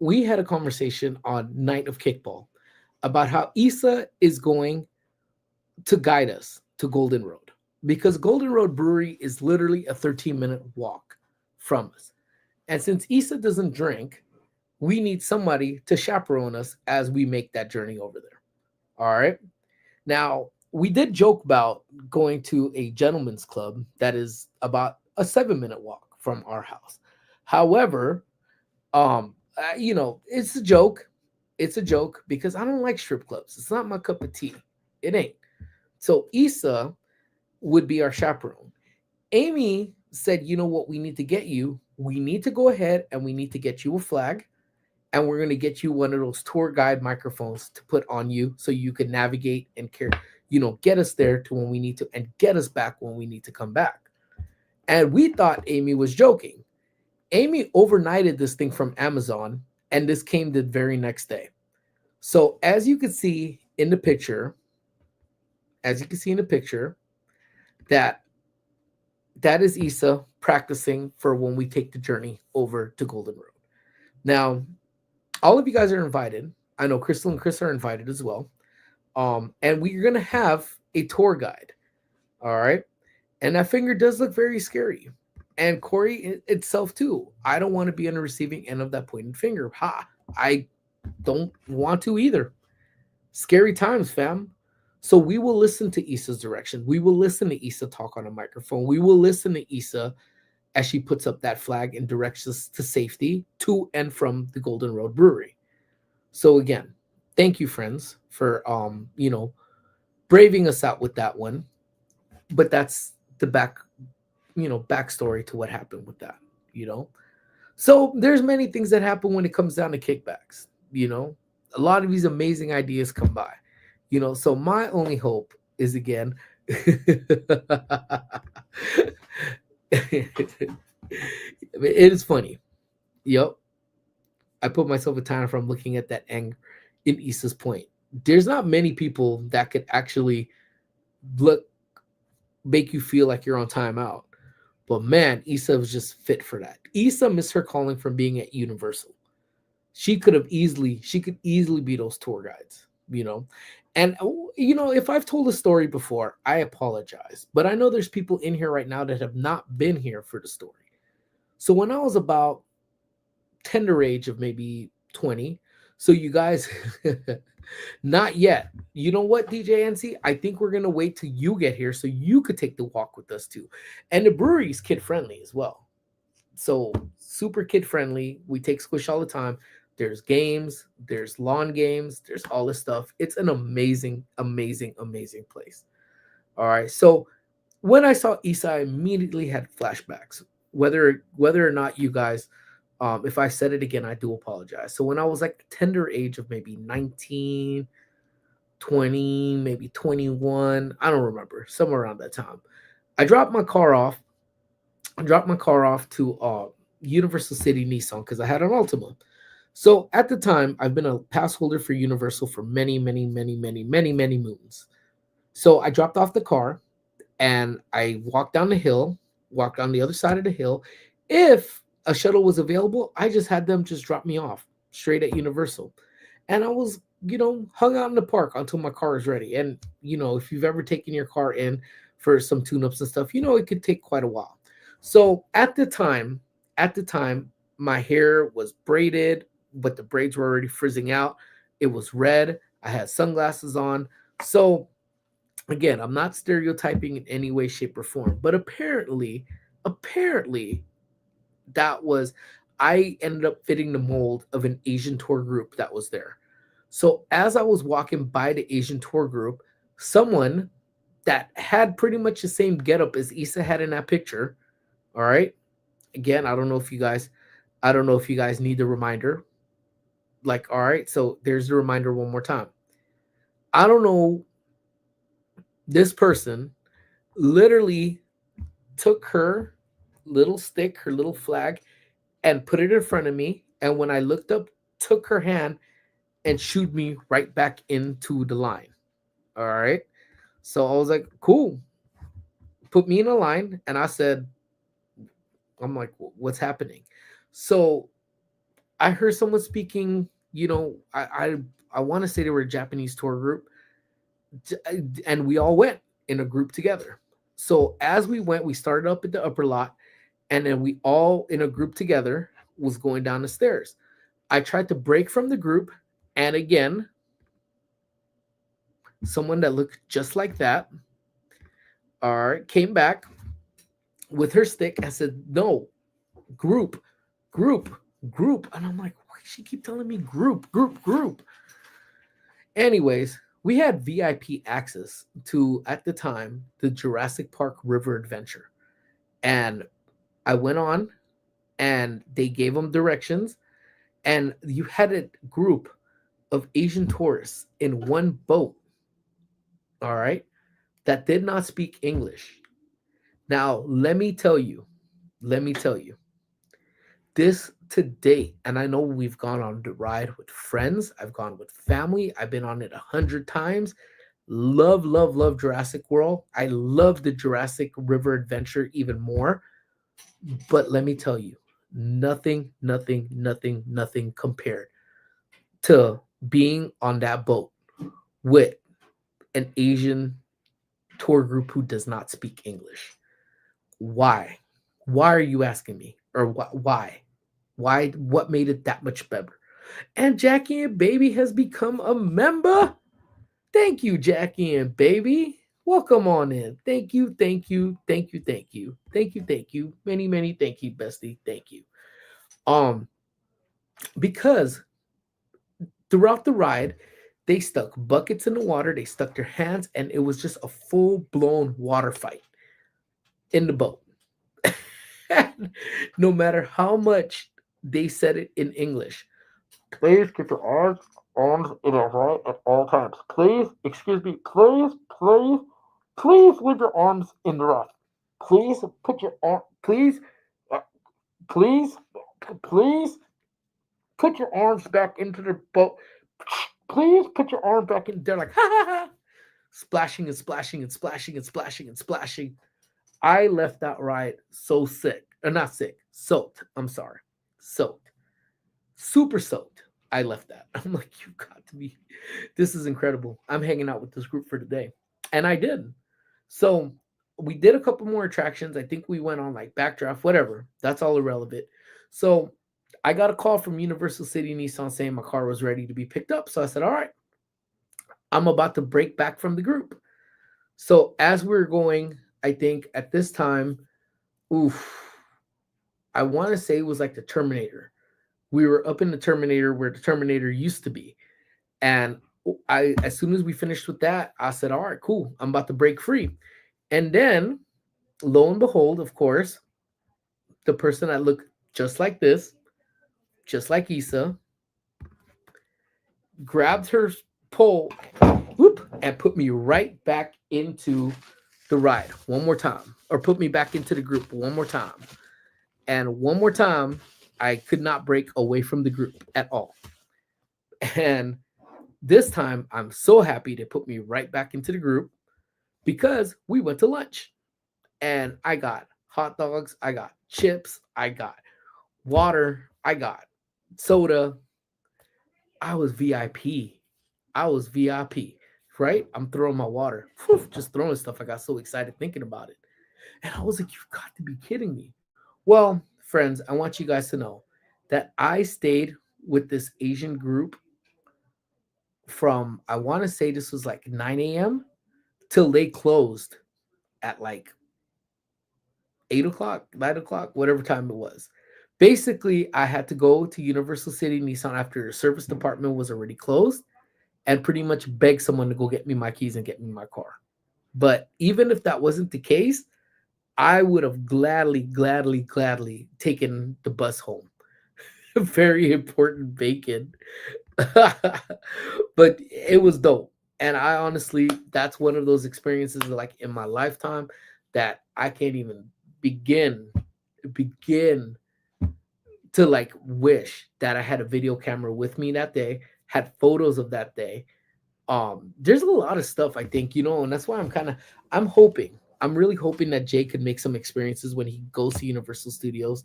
On Night of Kickball about how Issa is going to guide us to Golden Road, because Golden Road Brewery is literally a 13-minute walk from us. And since Issa doesn't drink, we need somebody to chaperone us as we make that journey over there. All right. Now, we did joke about going to a gentleman's club that is about a 7-minute walk from our house. However, it's a joke. It's a joke because I don't like strip clubs. It's not my cup of tea. It ain't. So Issa would be our chaperone. Amy said, you know what we need to get you? We need to go ahead and we need to get you a flag. And we're going to get you one of those tour guide microphones to put on you so you can navigate and get us there to when we need to and get us back when we need to come back. And we thought Amy was joking. Amy overnighted this thing from Amazon, and this came the very next day. So as you can see in the picture, that is Issa practicing for when we take the journey over to Golden Road. Now, all of you guys are invited. I know Crystal and Chris are invited as well. And we're going to have a tour guide. All right. And that finger does look very scary. And Corey itself too. I don't want to be on the receiving end of that pointed finger. Ha! I don't want to either. Scary times, fam. So we will listen to Issa's direction. We will listen to Issa talk on a microphone. We will listen to Issa as she puts up that flag and directs us to safety to and from the Golden Road Brewery. So again, thank you, friends, for braving us out with that one. But that's the backstory to what happened with that, you know. So there's many things that happen when it comes down to kickbacks, you know. A lot of these amazing ideas come by, you know. So my only hope is again it is funny. Yep. I put myself a time from looking at that anger in Issa's point. There's not many people that could actually look make you feel like you're on timeout. But man, Issa was just fit for that. Issa missed her calling from being at Universal. She could easily be those tour guides, you know. And if I've told a story before, I apologize. But I know there's people in here right now that have not been here for the story. So when I was about tender age of maybe 20, so you guys not yet. You know what, DJ NC? I think we're gonna wait till you get here so you could take the walk with us too. And the brewery is kid friendly as well. So super kid friendly. We take Squish all the time. There's games, there's lawn games, there's all this stuff. It's an amazing, amazing, amazing place. All right. So when I saw Issa, I immediately had flashbacks. Whether or not you guys, if I said it again, I do apologize. So when I was like tender age of maybe 19, 20, maybe 21, I don't remember, somewhere around that time, I dropped my car off. To Universal City Nissan because I had an Altima. So at the time, I've been a pass holder for Universal for many, many, many, many, many, many moons. So I dropped off the car and I walked down the hill, walked on the other side of the hill. If a shuttle was available, I just had them just drop me off straight at Universal. And I was, hung out in the park until my car is ready. And, if you've ever taken your car in for some tune-ups and stuff, it could take quite a while. So at the time, my hair was braided, but the braids were already frizzing out. It was red. I had sunglasses on. So again, I'm not stereotyping in any way, shape, or form, but apparently, I ended up fitting the mold of an Asian tour group that was there. So as I was walking by the Asian tour group, someone that had pretty much the same getup as Issa had in that picture. All right. Again, I don't know if you guys need the reminder. Like, all right, so there's the reminder one more time. I don't know. This person literally took her little stick, her little flag, and put it in front of me. And when I looked up, took her hand and shooed me right back into the line. All right. So I was like, cool. Put me in a line. And I said, I'm like, what's happening? So I heard someone speaking, I want to say they were a Japanese tour group. And we all went in a group together. So as we went, we started up at the upper lot. And then we all in a group together was going down the stairs. I tried to break from the group. And again, someone that looked just like that, all right, came back with her stick and said, no, group. And I'm like, why does she keep telling me group? Anyways, we had VIP access to, at the time, the Jurassic Park River Adventure. And I went on and they gave them directions. And you had a group of Asian tourists in one boat, all right, that did not speak English. Now, let me tell you, this to date, and I know we've gone on the ride with friends, I've gone with family, I've been on it 100 times. Love Jurassic World. I love the Jurassic River Adventure even more. But let me tell you, nothing compared to being on that boat with an Asian tour group who does not speak English. Why? Why are you asking me? Or why? Why? What made it that much better? And Jackie and Baby has become a member. Thank you, Jackie and Baby. Welcome on in. Thank you, thank you, thank you, thank you, thank you, thank you. Many, many thank you, bestie. Thank you. Um, because throughout the ride, they stuck buckets in the water, they stuck their hands, and it was just a full-blown water fight in the boat. No matter how much they said it in English, please keep your arms in a right at all times. Please, excuse me, please leave your arms in the rough. Please put your arm, uh, please, please put your arms back into the boat. Please put your arm back in. They're like, ha ha ha, splashing and splashing and splashing and splashing and splashing. I left that ride so sick, or not sick, soaked. I'm sorry, soaked, super soaked. I left that. I'm like, you got to be. This is incredible. I'm hanging out with this group for today, and I did. So we did a couple more attractions. I think we went on like backdraft, whatever. That's all irrelevant. So I got a call from Universal City Nissan saying my car was ready to be picked up. So I said, all right, I'm about to break back from the group. So as we are going, I think at this time, oof, I want to say it was like the Terminator. We were up in the Terminator where the Terminator used to be. And as soon as we finished with that, I said, all right, cool. I'm about to break free. And then lo and behold, of course, the person that looked just like this, just like Issa, grabbed her pole, whoop, and put me right back into the ride one more time, or put me back into the group one more time. And one more time, I could not break away from the group at all. And this time, I'm so happy they put me right back into the group because we went to lunch and I got hot dogs, I got chips, I got water, I got soda. I was VIP. I was VIP, right? I'm throwing my water, just throwing stuff. I got so excited thinking about it. And I was like, you've got to be kidding me. Well, friends, I want you guys to know that I stayed with this Asian group from, I want to say this was like 9 a.m. till they closed at like 8 o'clock, 9 o'clock, whatever time it was. Basically, I had to go to Universal City Nissan after the service department was already closed and pretty much beg someone to go get me my keys and get me my car. But even if that wasn't the case, I would have gladly taken the bus home. Very important bacon. But it was dope. And I honestly, that's one of those experiences like in my lifetime that I can't even begin to like wish that I had a video camera with me that day, had photos of that day. There's a lot of stuff I think, and that's why I'm really hoping that Jay could make some experiences when he goes to Universal Studios,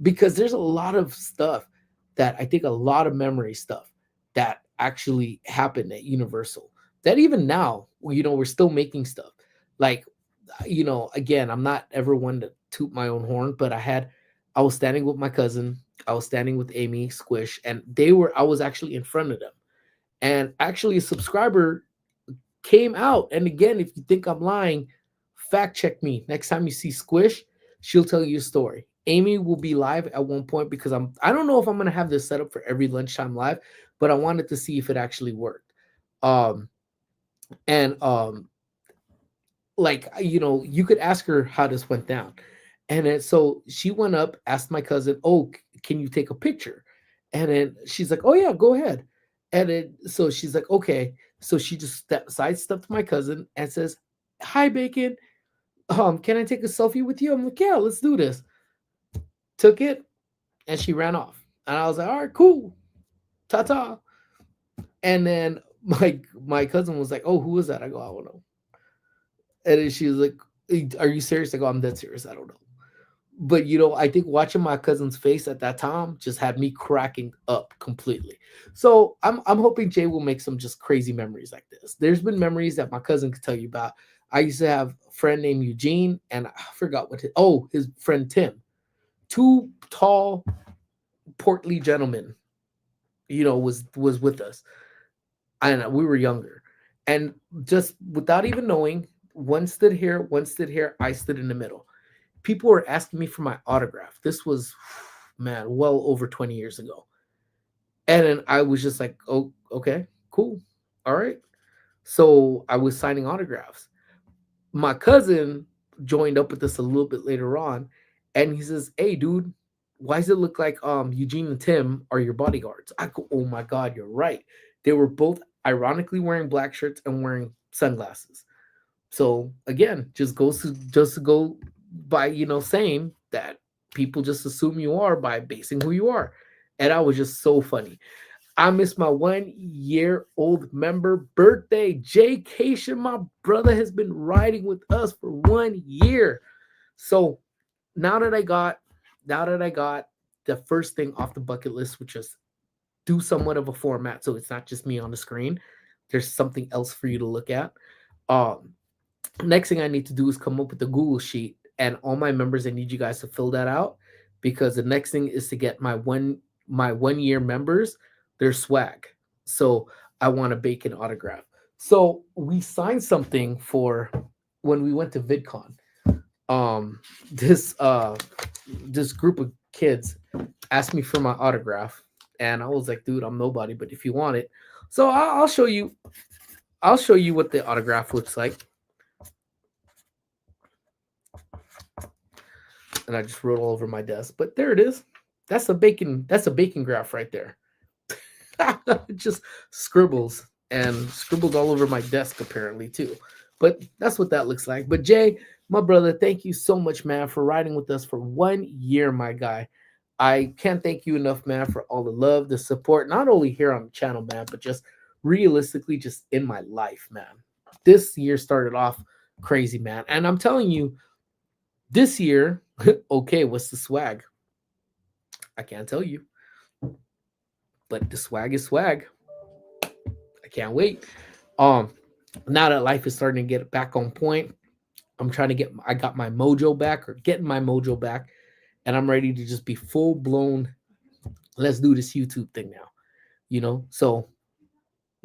because there's a lot of stuff that I think, a lot of memory stuff that actually happened at Universal that even now, we're still making stuff. Like, again, I'm not ever one to toot my own horn, but I was standing with my cousin, I was standing with Amy Squish, and I was actually in front of them. And actually a subscriber came out. And again, if you think I'm lying, fact check me. Next time you see Squish, she'll tell you a story. Amy will be live at one point because I don't know if I'm going to have this set up for every lunchtime live, but I wanted to see if it actually worked. And like, you could ask her how this went down. And then so she went up, asked my cousin, oh, can you take a picture? And then she's like, oh yeah, go ahead. And then so she's like, okay. So she just sidestepped my cousin and says, hi, Bacon. Can I take a selfie with you? I'm like, yeah, let's do this. Took it, and she ran off. And I was like, all right, cool. Ta-ta. And then my cousin was like, oh, who was that? I go, I don't know. And then she was like, are you serious? I go, I'm dead serious. I don't know. But I think watching my cousin's face at that time just had me cracking up completely. So I'm hoping Jay will make some just crazy memories like this. There's been memories that my cousin could tell you about. I used to have a friend named Eugene, and I forgot his friend Tim. Two tall, portly gentlemen, was with us, and we were younger, and just without even knowing, one stood here, I stood in the middle. People were asking me for my autograph. This was, man, well over 20 years ago. And then I was just like, oh, okay, cool. All right. So I was signing autographs. My cousin joined up with us a little bit later on, and he says, "Hey, dude, why does it look like Eugene and Tim are your bodyguards?" I go, "Oh my god, you're right." They were both ironically wearing black shirts and wearing sunglasses. So again, just to go by saying that people just assume you are by basing who you are, and I was just so funny. I missed my 1 year old member birthday. Jay Cation, my brother, has been riding with us for 1 year. So now that I got the first thing off the bucket list, which is do somewhat of a format so it's not just me on the screen. There's something else for you to look at. Um, Next thing I need to do is come up with a Google sheet, and all my members, I need you guys to fill that out, because the next thing is to get my 1 year members their swag. So I want a bacon autograph. So we signed something for when we went to VidCon. Um, this this group of kids asked me for my autograph, and I was like, dude, I'm nobody, but if you want it, so I'll show you. I'll show you what the autograph looks like. And I just wrote all over my desk. But there it is. That's a bacon. That's a bacon graph right there. Just scribbles and scribbled all over my desk apparently too. But that's what that looks like. But Jay, my brother, thank you so much, man, for riding with us for 1 year, my guy. I can't thank you enough, man, for all the love, the support, not only here on the channel, man, but just realistically, just in my life, man. This year started off crazy, man. And I'm telling you, this year, okay, what's the swag? I can't tell you, but the swag is swag. I can't wait. Um, Now that life is starting to get back on point, I'm trying to I got my mojo back, or getting my mojo back, and I'm ready to just be full blown. Let's do this YouTube thing now, So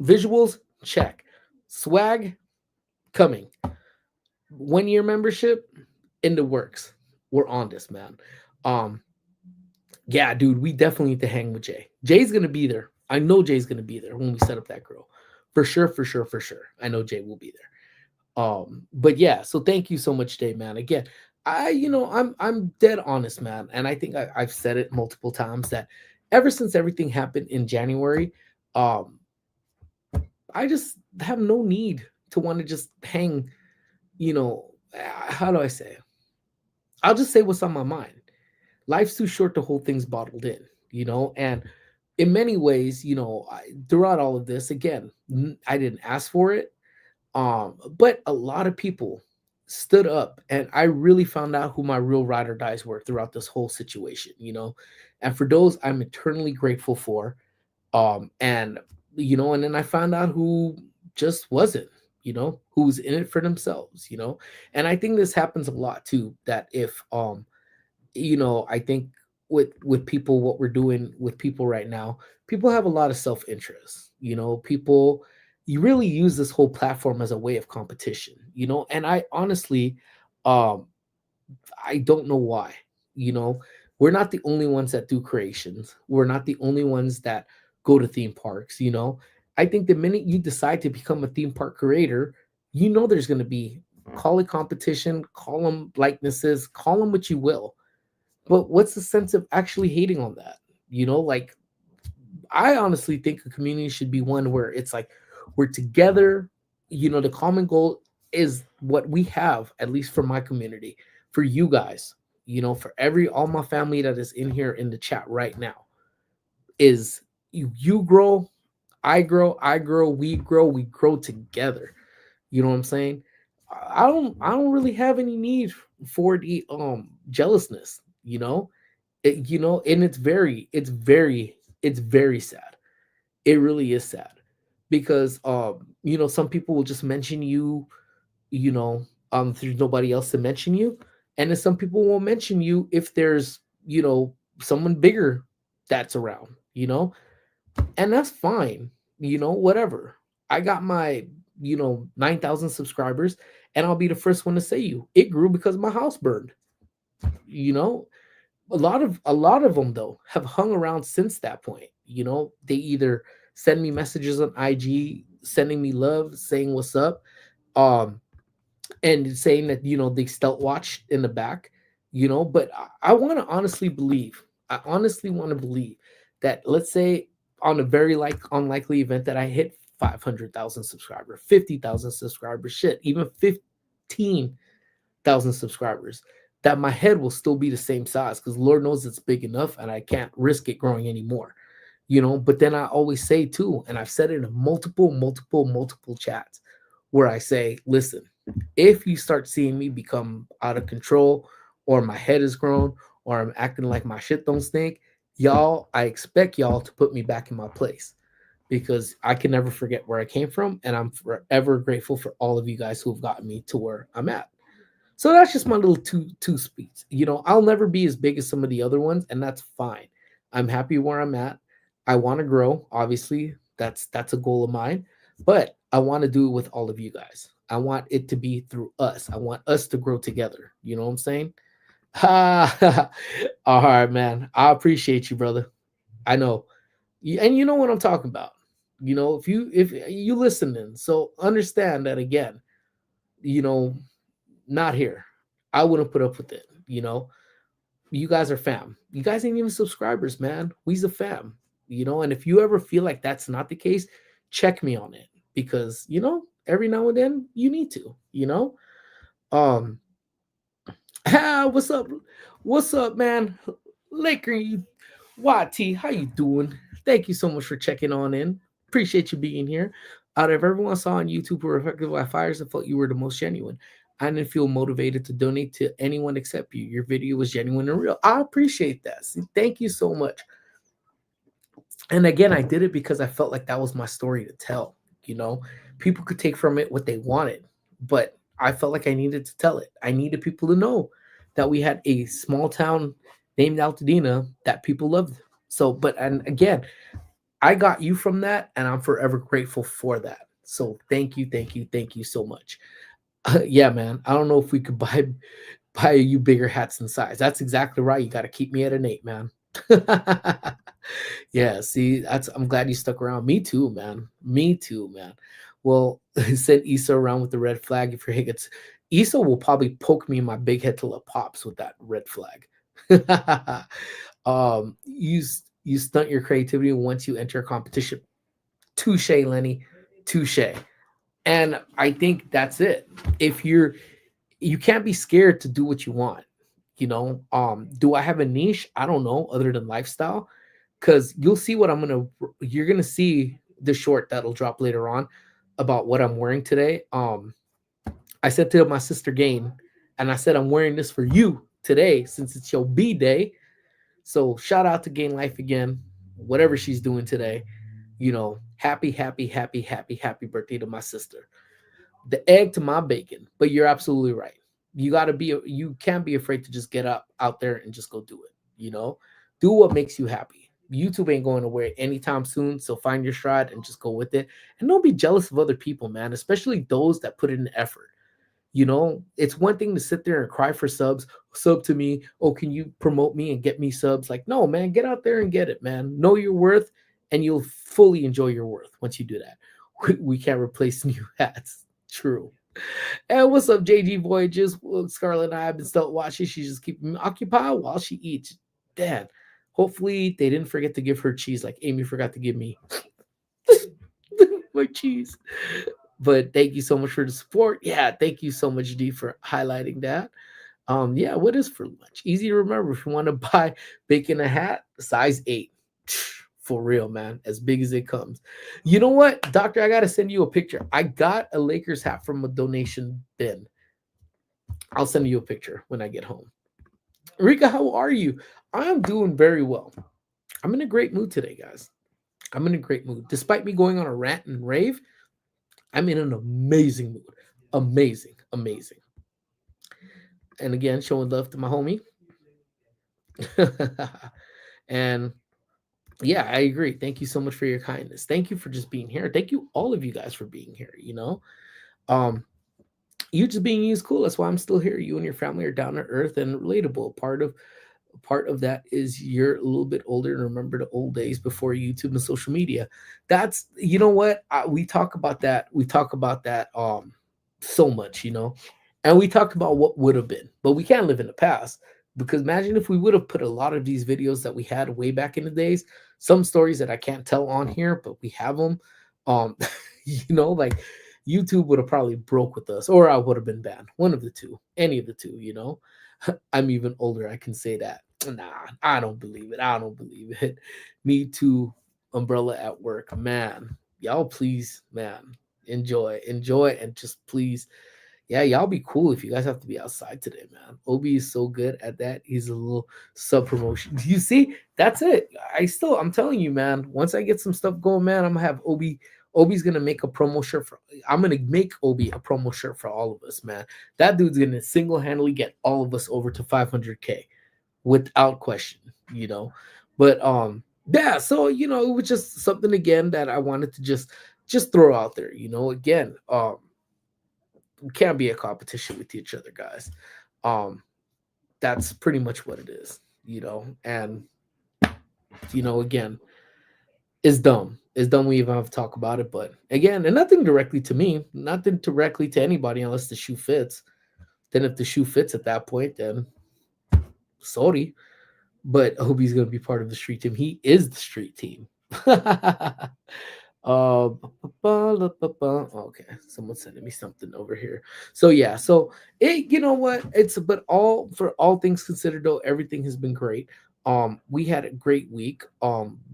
visuals, check. Swag, coming. 1 year membership in the works. We're on this, man. Um, yeah, dude, we definitely need to hang with Jay. Jay's gonna be there. I know Jay's gonna be there when we set up that grill. For sure, for sure, for sure. I know Jay will be there. But yeah, so thank you so much, Jay, man. Again, I'm dead honest, man. And I think I've said it multiple times that ever since everything happened in January, um, I just have no need to want to just hang, how do I say? I'll just say what's on my mind. Life's too short to hold things bottled in. And in many ways, throughout all of this, again, I didn't ask for it. But a lot of people stood up, and I really found out who my real ride or dies were throughout this whole situation. And for those, I'm eternally grateful for. And and then I found out who just wasn't, who's in it for themselves. And I think this happens a lot too, that if I think with people, what we're doing with people right now, people have a lot of self-interest. People, you really use this whole platform as a way of competition. And I honestly, um I don't know why. you know we're not the only ones that do creations. We're not the only ones that go to theme parks. I think the minute you decide to become a theme park creator, there's going to be, call it competition, call them likenesses, call them what you will, but what's the sense of actually hating on that? Like, I honestly think a community should be one where it's like we're together. The common goal is what we have, at least for my community, for you guys, for all my family that is in here in the chat right now, is you grow, I grow, we grow together. You know what I'm saying? I don't really have any need for the jealousness, and it's very sad. It really is sad, because some people will just mention you, you know, if there's nobody else to mention you. And then some people won't mention you if there's, someone bigger that's around, and that's fine, whatever. I got my, 9,000 subscribers, and I'll be the first one to say you. It grew because my house burned, you know. A lot of them though have hung around since that point. They either send me messages on IG, sending me love, saying what's up, um, and saying that they still watched in the back, but I want to honestly believe, I honestly want to believe that, let's say, on a very like unlikely event that I hit 500,000 subscribers, 50,000 subscribers, shit, even 15,000 subscribers, that my head will still be the same size, because Lord knows it's big enough and I can't risk it growing anymore. But then I always say too, and I've said it in multiple chats, where I say, listen, if you start seeing me become out of control, or my head is grown, or I'm acting like my shit don't stink, y'all, I expect y'all to put me back in my place, because I can never forget where I came from, and I'm forever grateful for all of you guys who have gotten me to where I'm at. So that's just my little two speaks. I'll never be as big as some of the other ones, and that's fine. I'm happy where I'm at. I want to grow. Obviously, that's a goal of mine, but I want to do it with all of you guys. I want it to be through us. I want us to grow together. You know what I'm saying? All right, man. I appreciate you, brother. I know, and you know what I'm talking about. If you listening, so understand that again. You know, not here. I wouldn't put up with it. You guys are fam. You guys ain't even subscribers, man. We's a fam. And if you ever feel like that's not the case, check me on it, because every now and then you need to. Um, what's up? What's up, man? Laker, YT, how you doing? Thank you so much for checking on in. Appreciate you being here. Out of everyone I saw on YouTube who were affected by fires, I felt you were the most genuine. I didn't feel motivated to donate to anyone except you. Your video was genuine and real. I appreciate that. See, thank you so much. And again, I did it because I felt like that was my story to tell. People could take from it what they wanted, but I felt like I needed to tell it. I needed people to know that we had a small town named Altadena that people loved. So, and again, I got you from that, and I'm forever grateful for that. So thank you so much. Yeah, man. I don't know if we could buy you bigger hats in size. That's exactly right. You got to keep me at an 8, man. Yeah, see, I'm glad you stuck around. Me too, man. Me too, man. Well, send Issa around with the red flag if your head gets. Issa will probably poke me in my big head till it pops with that red flag. You stunt your creativity once you enter a competition. Touche, Lenny. Touche. And I think that's it. If you can't be scared to do what you want. Do I have a niche? I don't know, other than lifestyle. Because you're gonna see the short that'll drop later on about what I'm wearing today. I said to my sister Gain, and I said I'm wearing this for you today since it's your B day. So shout out to Gain Life again, whatever she's doing today. Happy birthday to my sister. The egg to my bacon. But you're absolutely right. You can't be afraid to just get up out there and just go do it. Do what makes you happy. YouTube ain't going nowhere anytime soon, so find your stride and just go with it. And don't be jealous of other people, man, especially those that put in effort. It's one thing to sit there and cry for subs. Sub to me. Oh, can you promote me and get me subs? Like, no, man, get out there and get it, man. Know your worth, and you'll fully enjoy your worth once you do that. We can't replace new hats. True. And what's up, JG Voyages? Well, Scarlett and I have been still watching. She's just keeping me occupied while she eats. Dad, hopefully they didn't forget to give her cheese like Amy forgot to give me my cheese. But thank you so much for the support. Yeah, thank you so much, D, for highlighting that. Yeah, what is for lunch? Easy to remember. If you want to buy bacon a hat, size 8. For real, man. As big as it comes. You know what, Doctor? I got to send you a picture. I got a Lakers hat from a donation bin. I'll send you a picture when I get home. Rika, how are you? I'm doing very well. I'm in a great mood today, guys. I'm in a great mood. Despite me going on a rant and rave, I'm in an amazing mood. Amazing. amazing. And again, showing love to my homie. And yeah, I agree. Thank you so much for your kindness. Thank you for just being here. Thank you all of you guys for being here. Um, you just being you is cool. That's why I'm still here. You and your family are down to earth and relatable. Part of that is you're a little bit older and remember the old days before YouTube and social media. That's what we talk about that. We talk about that so much, and we talk about what would have been, but we can't live in the past because imagine if we would have put a lot of these videos that we had way back in the days, some stories that I can't tell on here, but we have them. Um, like YouTube would have probably broke with us, or I would have been banned. One of the two, any of the two. I'm even older. I can say that. Nah, I don't believe it. I don't believe it. Me too. Umbrella at work, man. Y'all, please, man, enjoy, and just please, yeah, y'all be cool if you guys have to be outside today, man. Obi is so good at that. He's a little sub promotion. You see, that's it. I'm telling you, man. Once I get some stuff going, man, I'm gonna have Obi. Obi's gonna make a promo shirt for. I'm gonna make Obi a promo shirt for all of us, man. That dude's gonna single-handedly get all of us over to 500K, without question. But yeah. So it was just something again that I wanted to just throw out there. Again, we can't be a competition with each other, guys. That's pretty much what it is. And again, it's dumb. It's dumb we even have to talk about it. But again, and nothing directly to me, nothing directly to anybody unless the shoe fits. Then if the shoe fits at that point, then sorry. But I hope he's going to be part of the street team. He is the street team. Okay, someone's sending me something over here. So yeah, so you know what? But all things considered, though, everything has been great. We had a great week.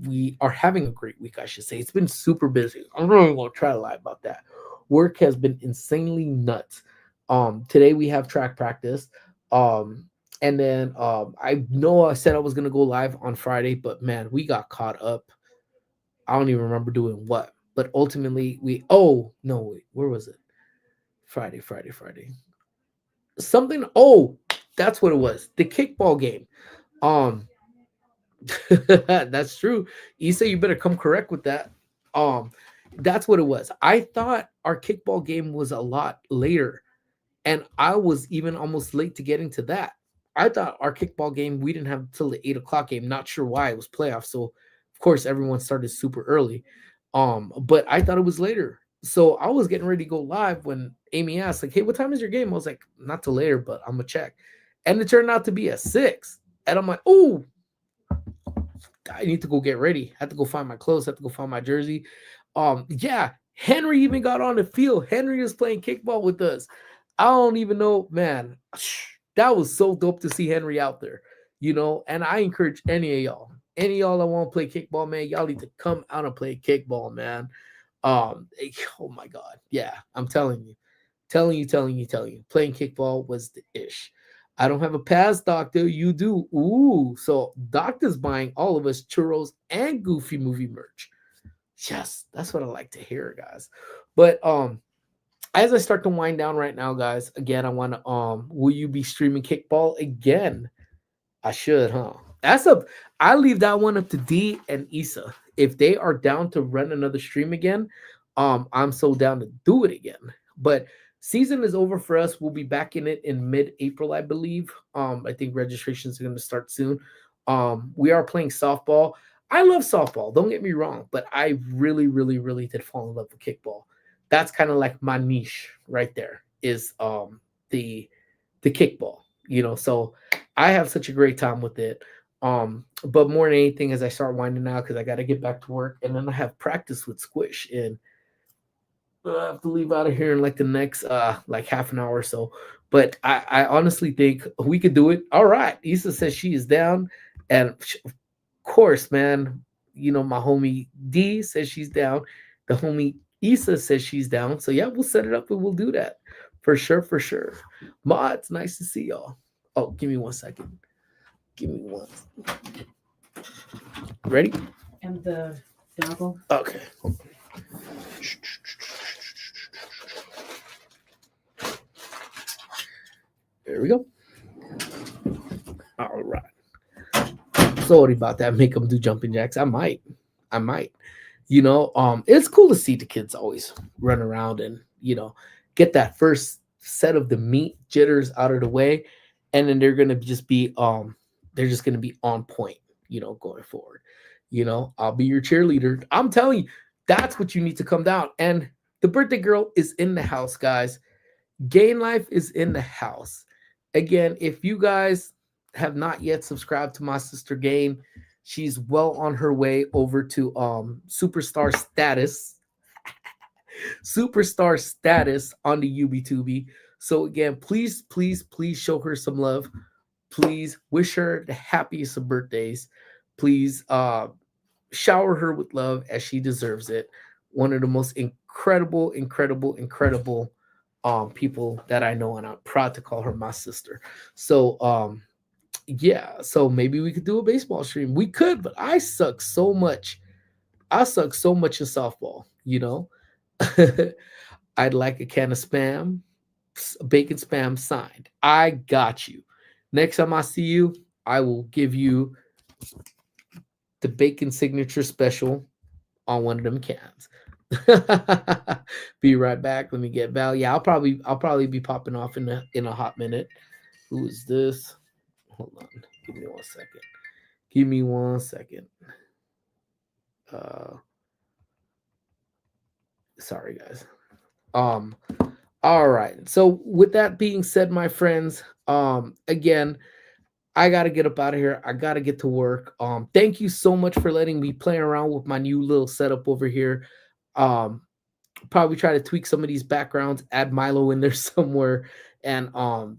We are having a great week, I should say. It's been super busy. I'm really gonna try to lie about that. Work has been insanely nuts. Today we have track practice. And then I know I said I was gonna go live on Friday, but man, we got caught up. I don't even remember doing what, but ultimately oh no, wait, where was it? Friday. Something. Oh, that's what it was. The kickball game. Um, that's true. Issa, you better come correct with that. That's what it was. I thought our kickball game was a lot later, and I was even almost late to getting to that. I thought our kickball game we didn't have till the 8 o'clock game. Not sure why. It was playoffs, so of course everyone started super early. But I thought it was later. So I was getting ready to go live when Amy asked, like, "Hey, what time is your game?" I was like, "Not till later, but I'm gonna check." And it turned out to be at 6. And I'm like, "Oh, I need to go get ready. I had to go find my clothes, had to go find my jersey." Yeah, Henry even got on the field. Henry is playing kickball with us. I don't even know, man. That was so dope to see Henry out there, And I encourage any of y'all that want to play kickball, man, y'all need to come out and play kickball, man. Oh my God, yeah, I'm telling you, playing kickball was the ish. I don't have a pass, Doctor. You do. Ooh, so Doctor's buying all of us churros and Goofy movie merch. Yes, that's what I like to hear, guys. But as I start to wind down right now, guys, again, I want to will you be streaming kickball again? I should, huh? I leave that one up to D and Issa. If they are down to run another stream again, I'm so down to do it again. But season is over for us. We'll be back in it in mid-April, I believe. I think registrations are going to start soon. We are playing softball. I love softball. Don't get me wrong, but I really, really, really did fall in love with kickball. That's kind of like my niche right there. Is the kickball. So I have such a great time with it. But more than anything, as I start winding out, because I got to get back to work, and then I have practice with Squish, and I have to leave out of here in like the next like half an hour or so. But I honestly think we could do it. All right, Issa says she is down, and of course, man, my homie D says she's down. The homie Issa says she's down. So yeah, we'll set it up and we'll do that for sure, for sure. Ma, it's nice to see y'all. Oh, give me 1 second. Give me one. Ready? And the dongle. Okay. There we go. All right. Sorry about that. Make them do jumping jacks. I might. It's cool to see the kids always run around and get that first set of the meat jitters out of the way, and then they're just gonna be on point, going forward. I'll be your cheerleader. I'm telling you, that's what you need to come down. And the birthday girl is in the house, guys. Gain Life is in the house. Again, if you guys have not yet subscribed to my sister Gain, she's well on her way over to superstar status. Superstar status on the UBTubi. So again, please, please, please show her some love. Please wish her the happiest of birthdays. Please shower her with love as she deserves it. One of the most incredible people that I know, and I'm proud to call her my sister. So yeah, so maybe we could do a baseball stream. We could, but I suck so much. I suck so much in softball, I'd like a can of spam, bacon spam signed. I got you. Next time I see you, I will give you the bacon signature special on one of them cans. Be right back. Let me get Val. Yeah, I'll probably be popping off in a hot minute. Who is this? Hold on. Give me 1 second. Give me 1 second. Sorry guys. All right. So with that being said, my friends, again, I got to get up out of here. I got to get to work. Thank you so much for letting me play around with my new little setup over here. Probably try to tweak some of these backgrounds, add Milo in there somewhere. And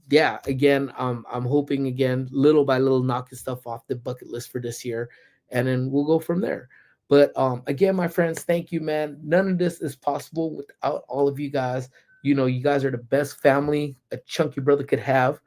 yeah, again, I'm hoping again, little by little, knocking stuff off the bucket list for this year. And then we'll go from there. But again, my friends, thank you, man. None of this is possible without all of you guys. You guys are the best family a chunky brother could have.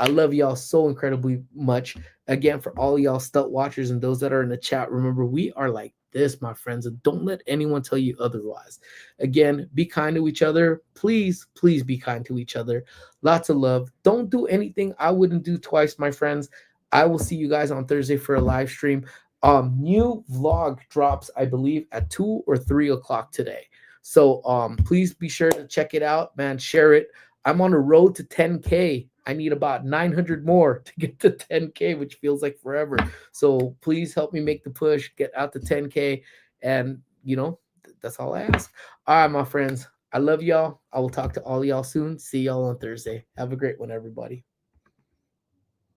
I love y'all so incredibly much. Again, for all y'all stealth watchers and those that are in the chat, remember, we are like this, my friends, and don't let anyone tell you otherwise. Again, be kind to each other. Please, please be kind to each other. Lots of love. Don't do anything I wouldn't do twice, my friends. I will see you guys on Thursday for a live stream. New vlog drops, I believe, at 2 or 3 o'clock today. So please be sure to check it out, man. Share it. I'm on the road to 10K. I need about 900 more to get to 10K, which feels like forever. So please help me make the push, get out to 10K. And, that's all I ask. All right, my friends. I love y'all. I will talk to all y'all soon. See y'all on Thursday. Have a great one, everybody.